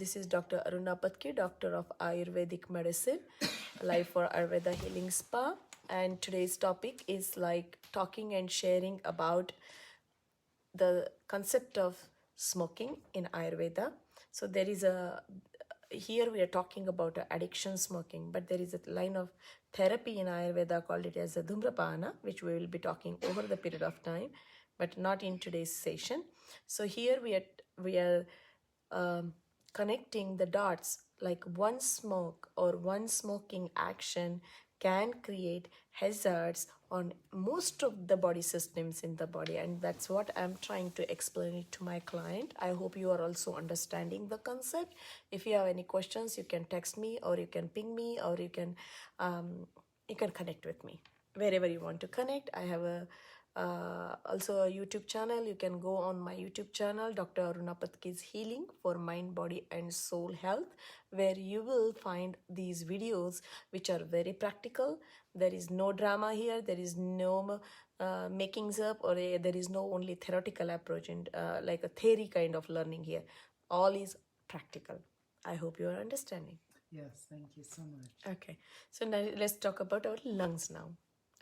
this is Dr. Aruna Patke, Doctor of Ayurvedic Medicine, live for Ayurveda Healing Spa. And today's topic is like talking and sharing about the concept of smoking in Ayurveda. So there is here we are talking about addiction smoking, but there is a line of therapy in Ayurveda called it as a dhumrapana, which we will be talking over the period of time, but not in today's session. So here we are connecting the dots, like one smoke or one smoking action can create hazards on most of the body systems in the body, and that's what I'm trying to explain it to my client. I hope you are also understanding the concept. If you have any questions, you can text me or you can ping me or you can connect with me wherever you want to connect. I have also a YouTube channel. You can go on my YouTube channel, Dr. Aruna Patke's Healing for Mind, Body and Soul Health, where you will find these videos which are very practical. There is no drama here. There is no makings up, or there is no only theoretical approach and like a theory kind of learning here. All is practical. I hope you are understanding. Yes, thank you so much. Okay, so now let's talk about our lungs now,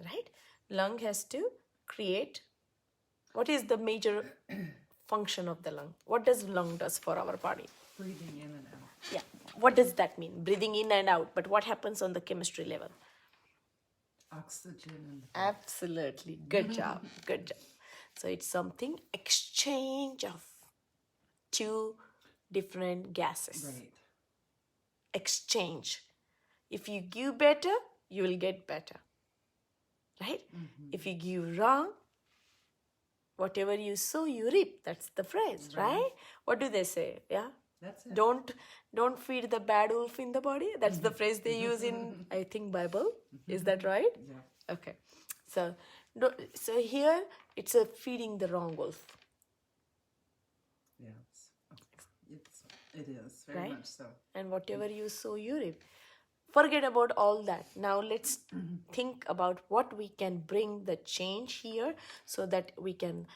right? Lung has to create. What is the major function of the lung? What does lung does for our body? Breathing in and out. Yeah. What does that mean? Breathing in and out. But what happens on the chemistry level? Oxygen and Absolutely. Good job. Good job. So it's something exchange of 2 different gases. right. Exchange. If you give better, you will get better. Right? If you give wrong, whatever you sow, you reap. That's the phrase, right? What do they say? Yeah? That's it. Don't feed the bad wolf in the body. That's the phrase they use in, I think, Bible. Is that right? Yeah. Okay. So here it's a feeding the wrong wolf. Yes. It is very Right? much so. And whatever you sow, you reap. Forget about all that. Now let's think about what we can bring the change here, so that we can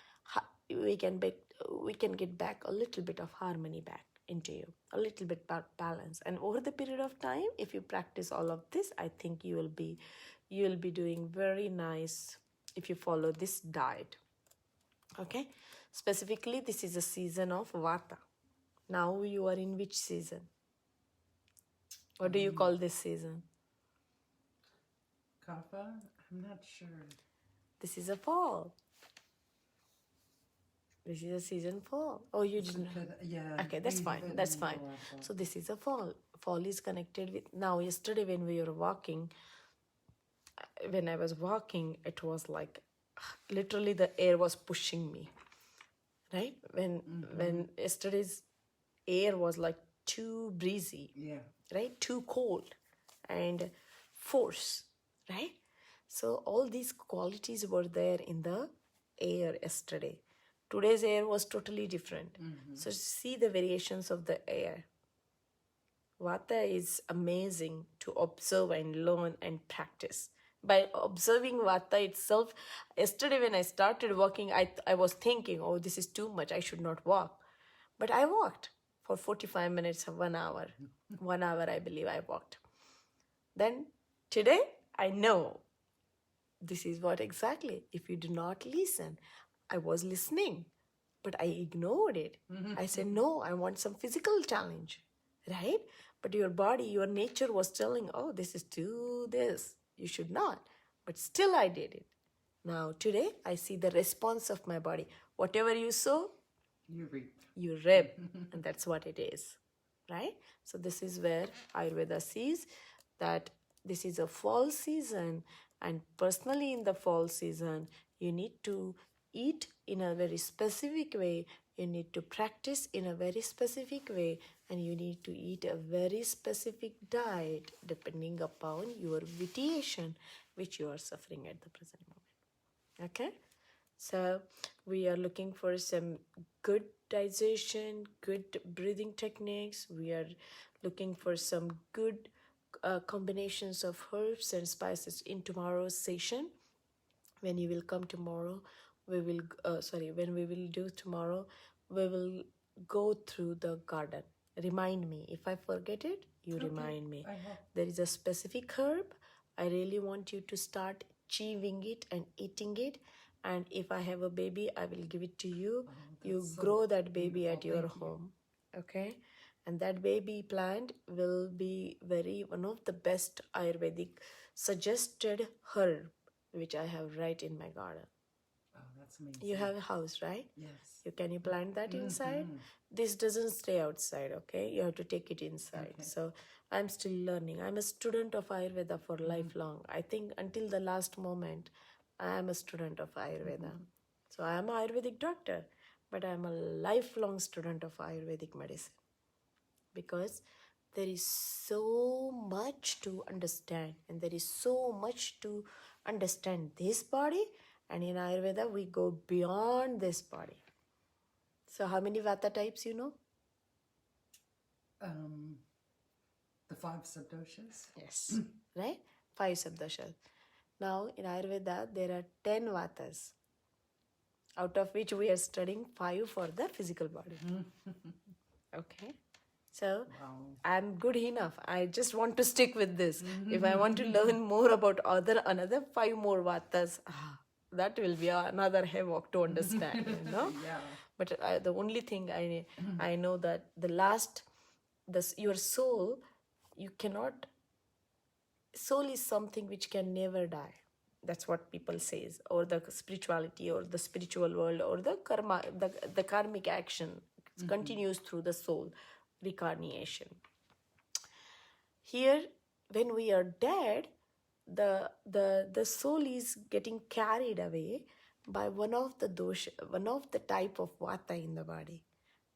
get back a little bit of harmony back into you, a little bit balance. And over the period of time, if you practice all of this, I think you will be doing very nice if you follow this diet. Okay, specifically this is a season of Vata. Now you are in which season? What do you call this season? Kapha? I'm not sure. This is a fall. This is a season fall. Oh, you didn't. Yeah. Okay, that's fine. That's fine. So this is a fall. Fall is connected with. Now, yesterday when we were walking, when I was walking, it was like literally the air was pushing me. Right? When yesterday's air was like too breezy. Yeah. Right? Too cold and force. Right? So all these qualities were there in the air yesterday. Today's air was totally different. So see the variations of the air. Vata is amazing to observe and learn and practice. By observing Vata itself, yesterday when I started walking, I was thinking, oh, this is too much, I should not walk. But I walked for 45 minutes, 1 hour. 1 hour, I believe I walked. Then today, I know this is what exactly. If you do not listen, I was listening, but I ignored it. I said, no, I want some physical challenge, right? But your body, your nature was telling, oh, this is too this. You should not. But still I did it. Now today, I see the response of my body. Whatever you sow, You reap. you reap. And that's what it is, right? So this is where Ayurveda sees that this is a fall season. And personally in the fall season, you need to eat in a very specific way, you need to practice in a very specific way, and you need to eat a very specific diet depending upon your vitiation which you are suffering at the present moment. Okay? So we are looking for some good digestion, good breathing techniques. We are looking for some good combinations of herbs and spices in tomorrow's session. When you will come tomorrow, when we will do tomorrow, we will go through the garden. Remind me. If I forget it, you remind me. There is a specific herb. I really want you to start chewing it and eating it. And if I have a baby, I will give it to you. You grow that baby at your home. Okay? And that baby plant will be one of the best Ayurvedic suggested herb, which I have right in my garden. Oh, that's amazing. You have a house, right? Yes. Can you plant that inside? This doesn't stay outside, okay? You have to take it inside. Okay. So I'm still learning. I'm a student of Ayurveda for lifelong. I think until the last moment, I am a student of Ayurveda. So I am an Ayurvedic doctor, but I am a lifelong student of Ayurvedic medicine. Because there is so much to understand, and there is so much to understand this body, and in Ayurveda we go beyond this body. So how many Vata types you know? The 5 subdoshas? Yes. Right? 5 subdoshas. Now in Ayurveda there are 10 Vatas, out of which we are studying 5 for the physical body. Okay? So, I'm good enough. I just want to stick with this. If I want to learn more about another 5 more Vatas, that will be another havoc to understand, you know. Yeah. But the only thing I know that your soul, soul is something which can never die. That's what people say, or the spirituality, or the spiritual world, or the karma, the karmic action continues through the soul reincarnation. Here, when we are dead, the soul is getting carried away by one of the dosha, one of the type of Vata in the body,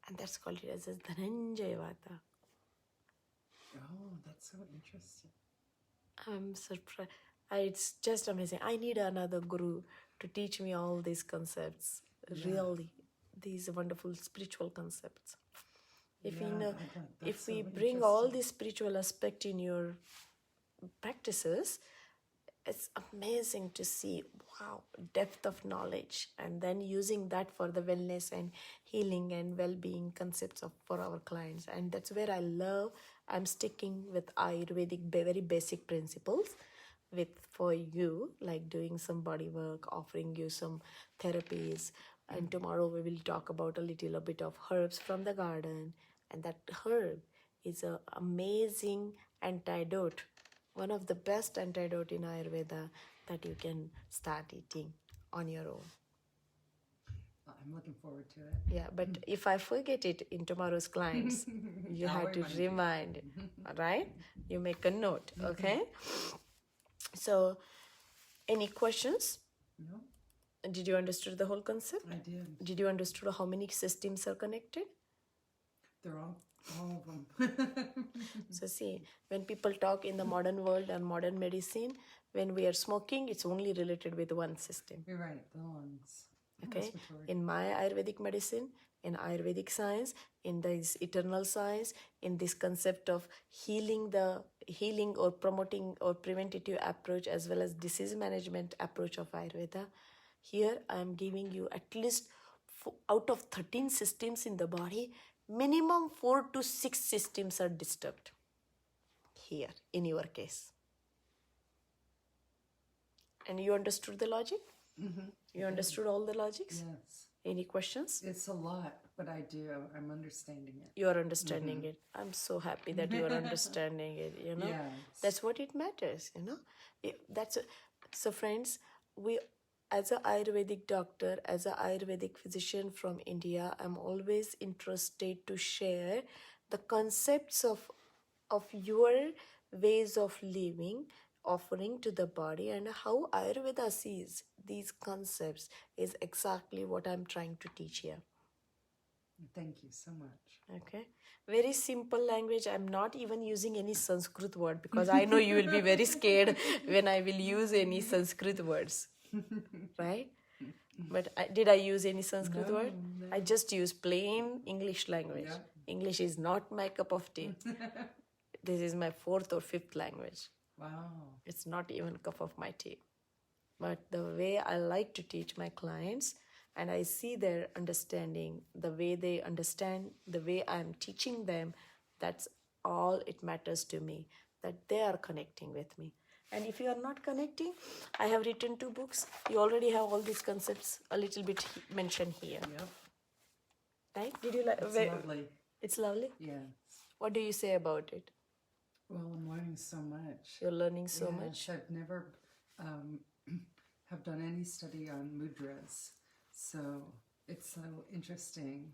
and that's called it as Dhananjaya Vata. Oh, that's so interesting. I'm surprised. It's just amazing. I need another guru to teach me all these concepts. Really, these wonderful spiritual concepts. If we bring all this spiritual aspect in your practices, it's amazing to see, wow, depth of knowledge, and then using that for the wellness and healing and well-being concepts for our clients. And that's where I'm sticking with Ayurvedic very basic principles for you, like doing some body work, offering you some therapies. And tomorrow we will talk about a little bit of herbs from the garden. And that herb is an amazing antidote, one of the best antidote in Ayurveda that you can start eating on your own. I'm looking forward to it. Yeah, but if I forget it in tomorrow's clients, you have to remind, right? You make a note, okay? So, any questions? No, Did you understand the whole concept? I did. Did you understand how many systems are connected? They're all of them. So see, when people talk in the modern world and modern medicine, when we are smoking, it's only related with one system. You're right, the lungs. Okay, Respiratory. in my Ayurvedic medicine, in Ayurvedic science, in this eternal science, in this concept of healing or promoting or preventative approach, as well as disease management approach of Ayurveda, here I am giving you at least out of 13 systems in the body, minimum 4 to 6 systems are disturbed here in your case. And you understood the logic? Mm-hmm. You understood all the logics? Yes. Any questions? It's a lot, but I do. I'm understanding it. You are understanding it. I'm so happy that you are understanding it, you know. Yes. That's what it matters, you know. So friends, we, as an Ayurvedic doctor, as an Ayurvedic physician from India, I'm always interested to share the concepts of your ways of living, offering to the body, and how Ayurveda sees these concepts is exactly what I'm trying to teach here. Thank you so much. Okay, very simple language. I'm not even using any Sanskrit word because I know you will be very scared when I will use any Sanskrit words, right? But did I use any Sanskrit word? No. I just use plain English language. Yep. English is not my cup of tea. This is my 4th or 5th language. Wow. It's not even a cup of my tea. But the way I like to teach my clients, and I see their understanding, the way they understand, the way I'm teaching them, that's all it matters to me, that they are connecting with me. And if you are not connecting, I have written 2 books. You already have all these concepts a little bit mentioned here. Yep. Right? Did you like? It's lovely. It's lovely? Yes. What do you say about it? Well, I'm learning so much. You're learning so Yes, much. I've never have done any study on mudras, so it's so interesting,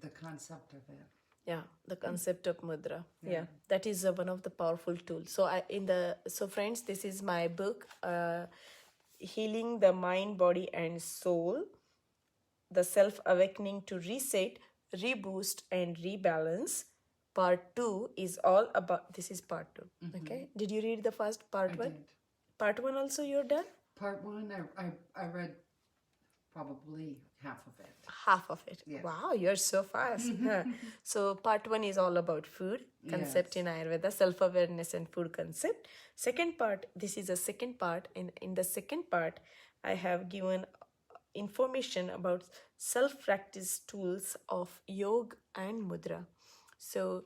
the concept of it. Yeah, the concept of mudra. Yeah, that is one of the powerful tools. So friends, this is my book, Healing the Mind, Body and Soul, the Self-Awakening to Reset, Reboost and Rebalance. Part 2 is all about, this is part 2. Okay, did you read the first part 1? I did. Part 1 also you're done? Part 1, I read probably half of it. Half of it. Yeah. Wow, you're so fast. Huh. So part 1 is all about food concept in Ayurveda, self-awareness and food concept. Second part, this is a second part. In the second part, I have given information about self-practice tools of yoga and mudra. So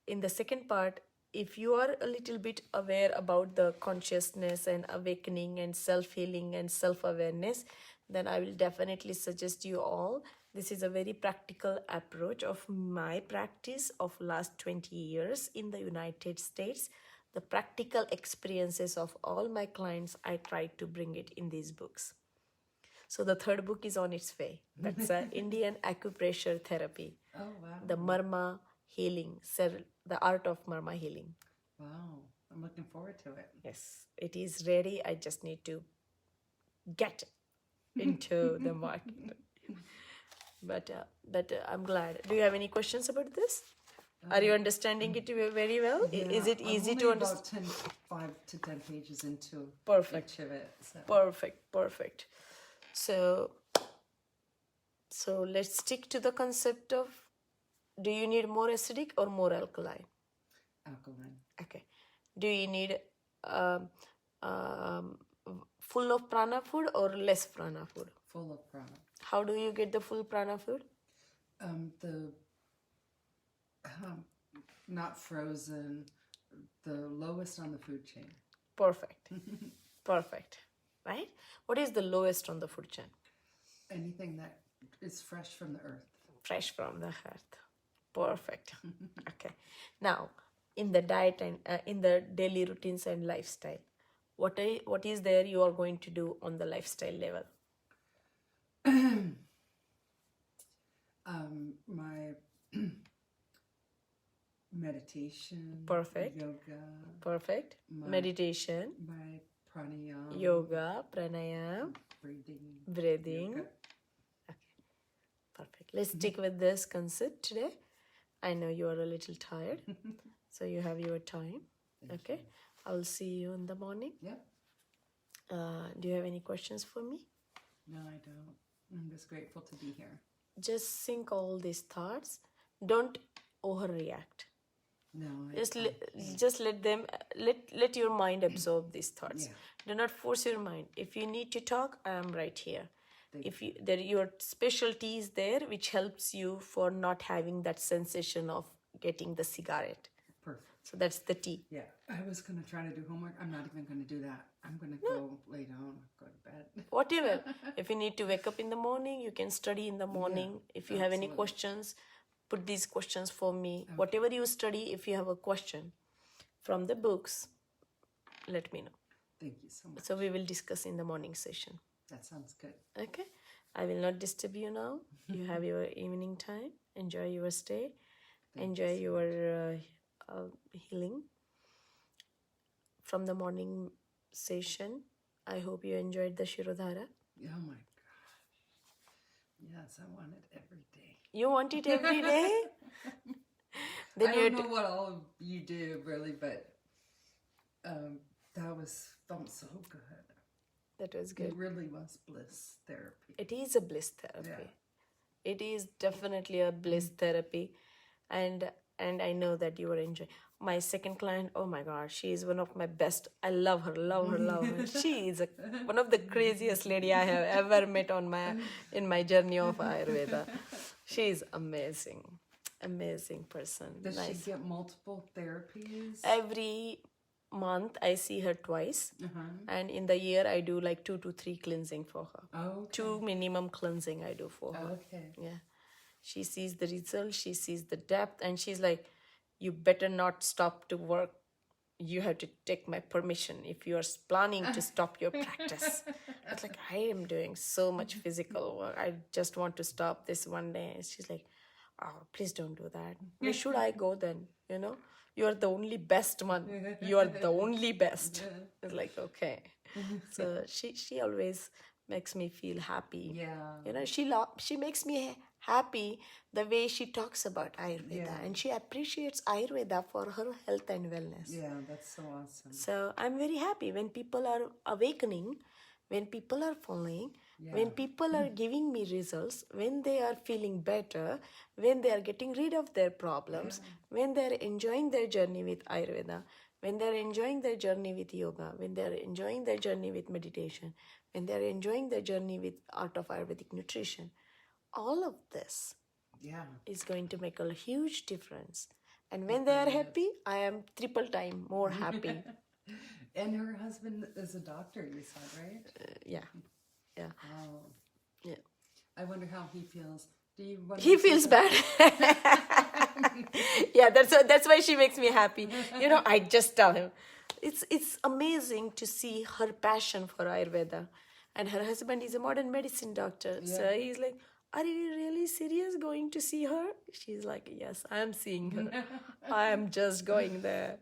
in the second part, if you are a little bit aware about the consciousness and awakening and self-healing and self-awareness, then I will definitely suggest you all. This is a very practical approach of my practice of last 20 years in the United States. The practical experiences of all my clients, I try to bring it in these books. So the third book is on its way. That's Indian acupressure therapy. Oh, wow. The Marma healing, the art of Marma healing. Wow. I'm looking forward to it. Yes, it is ready. I just need to get into the market. But I'm glad. Do you have any questions about this? Are you understanding it very well? Yeah, Is it easy I'm to only understand? about 5 to 10 pages into Perfect. each of it. So. Perfect. So let's stick to the concept of, do you need more acidic or more alkaline? Alkaline. Okay. Do you need full of prana food or less prana food? Full of prana. How do you get the full prana food? The not frozen, the lowest on the food chain. Perfect. Perfect. Right? What is the lowest on the food chain? Anything that is fresh from the earth. Fresh from the earth. Perfect. Okay. Now, in the diet and in the daily routines and lifestyle, what is there you are going to do on the lifestyle level? My meditation. Perfect. Yoga. Perfect. Meditation. My pranayama. Yoga, pranayama. Breathing. Yoga. Okay. Perfect. Let's stick with this concept today. I know you are a little tired, so you have your time. Okay. I'll see you in the morning. Yeah. Do you have any questions for me? No, I don't. I'm just grateful to be here. Just think all these thoughts. Don't overreact. No, Just let them let your mind absorb these thoughts. Yeah. Do not force your mind. If you need to talk, I am right here. Your specialty is there, which helps you for not having that sensation of getting the cigarette. Perfect. So that's the tea. Yeah, I was gonna try to do homework. I'm not even gonna do that. I'm gonna go lay down, go to bed. Whatever. If you need to wake up in the morning, you can study in the morning. Yeah, if you have any absolutely. questions, put these questions for me. Okay. Whatever you study, if you have a question from the books, let me know. Thank you so much. So we will discuss in the morning session. That sounds good. Okay. I will not disturb you now. You have your evening time. Enjoy your stay. Enjoy your healing from the morning session. I hope you enjoyed the Shirodhara. Oh my gosh. Yes, I want it every day. You want it every day? I don't know what all of you do really, but that felt so good. That was good. It really was bliss therapy. It is a bliss therapy. Yeah. It is definitely a bliss therapy. And I know that you are enjoying. My second client, oh my God, she is one of my best. I love her. She is one of the craziest lady I have ever met in my journey of Ayurveda. She is amazing. Amazing person. Does she get multiple therapies? Every month I see her twice. And in the year I do like 2 to 3 cleansing for her. Oh, okay. 2 minimum cleansing I do for her. Okay. Yeah. She sees the result, she sees the depth, and she's like, you better not stop to work. You have to take my permission if you are planning to stop your practice. It's like, I am doing so much physical work. I just want to stop this one day. And she's like, oh, please don't do that. Where should I go then? You are the only best one. You are the only best. It's like, okay. So she always makes me feel happy. Yeah. She makes me happy the way she talks about Ayurveda, and she appreciates Ayurveda for her health and wellness. Yeah, that's so awesome. So I'm very happy when people are awakening, when people are following, when people are giving me results, when they are feeling better, when they are getting rid of their problems, when they are enjoying their journey with Ayurveda, when they are enjoying their journey with yoga, when they are enjoying their journey with meditation, when they are enjoying their journey with art of Ayurvedic nutrition. All of this is going to make a huge difference. And when they are happy, I am triple time more happy. And her husband is a doctor, you said, right? Yeah. Oh. Yeah. I wonder how he feels. He feels bad. Yeah, that's why she makes me happy. I just tell him. It's amazing to see her passion for Ayurveda. And her husband is a modern medicine doctor. Yeah. So he's like, are you really serious going to see her? She's like, yes, I am seeing her. I am just going there.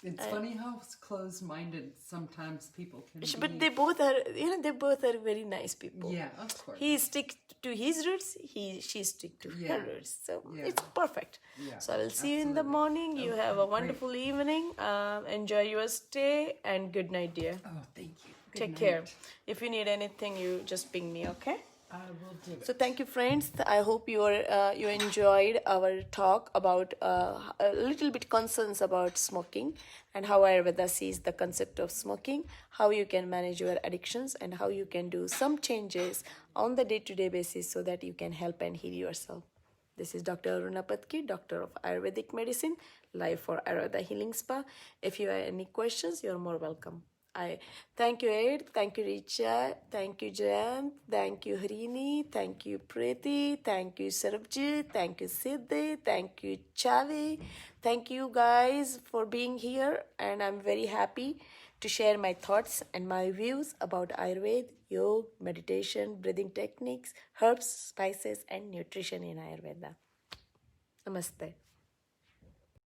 It's funny how closed-minded sometimes people can be. But they both are very nice people. Yeah, of course. He stick to his roots, she stick to her roots. So it's perfect. Yeah, so I will see you in the morning. You have a wonderful evening. Enjoy your stay and good night, dear. Oh, thank you. Take care. If you need anything, you just ping me, okay? I will do it. So thank you, friends. I hope you enjoyed our talk about a little bit concerns about smoking and how Ayurveda sees the concept of smoking, how you can manage your addictions, and how you can do some changes on the day-to-day basis so that you can help and heal yourself. This is Dr. Aruna Patki, Doctor of Ayurvedic Medicine, live for Ayurveda Healing Spa. If you have any questions, you're more welcome. I thank you, Ed. Thank you, Richa. Thank you, Jan. Thank you, Harini. Thank you, Preeti. Thank you, Sarabjit. Thank you, Siddhi. Thank you, Chavi. Thank you, guys, for being here. And I'm very happy to share my thoughts and my views about Ayurveda, yoga, meditation, breathing techniques, herbs, spices, and nutrition in Ayurveda. Namaste.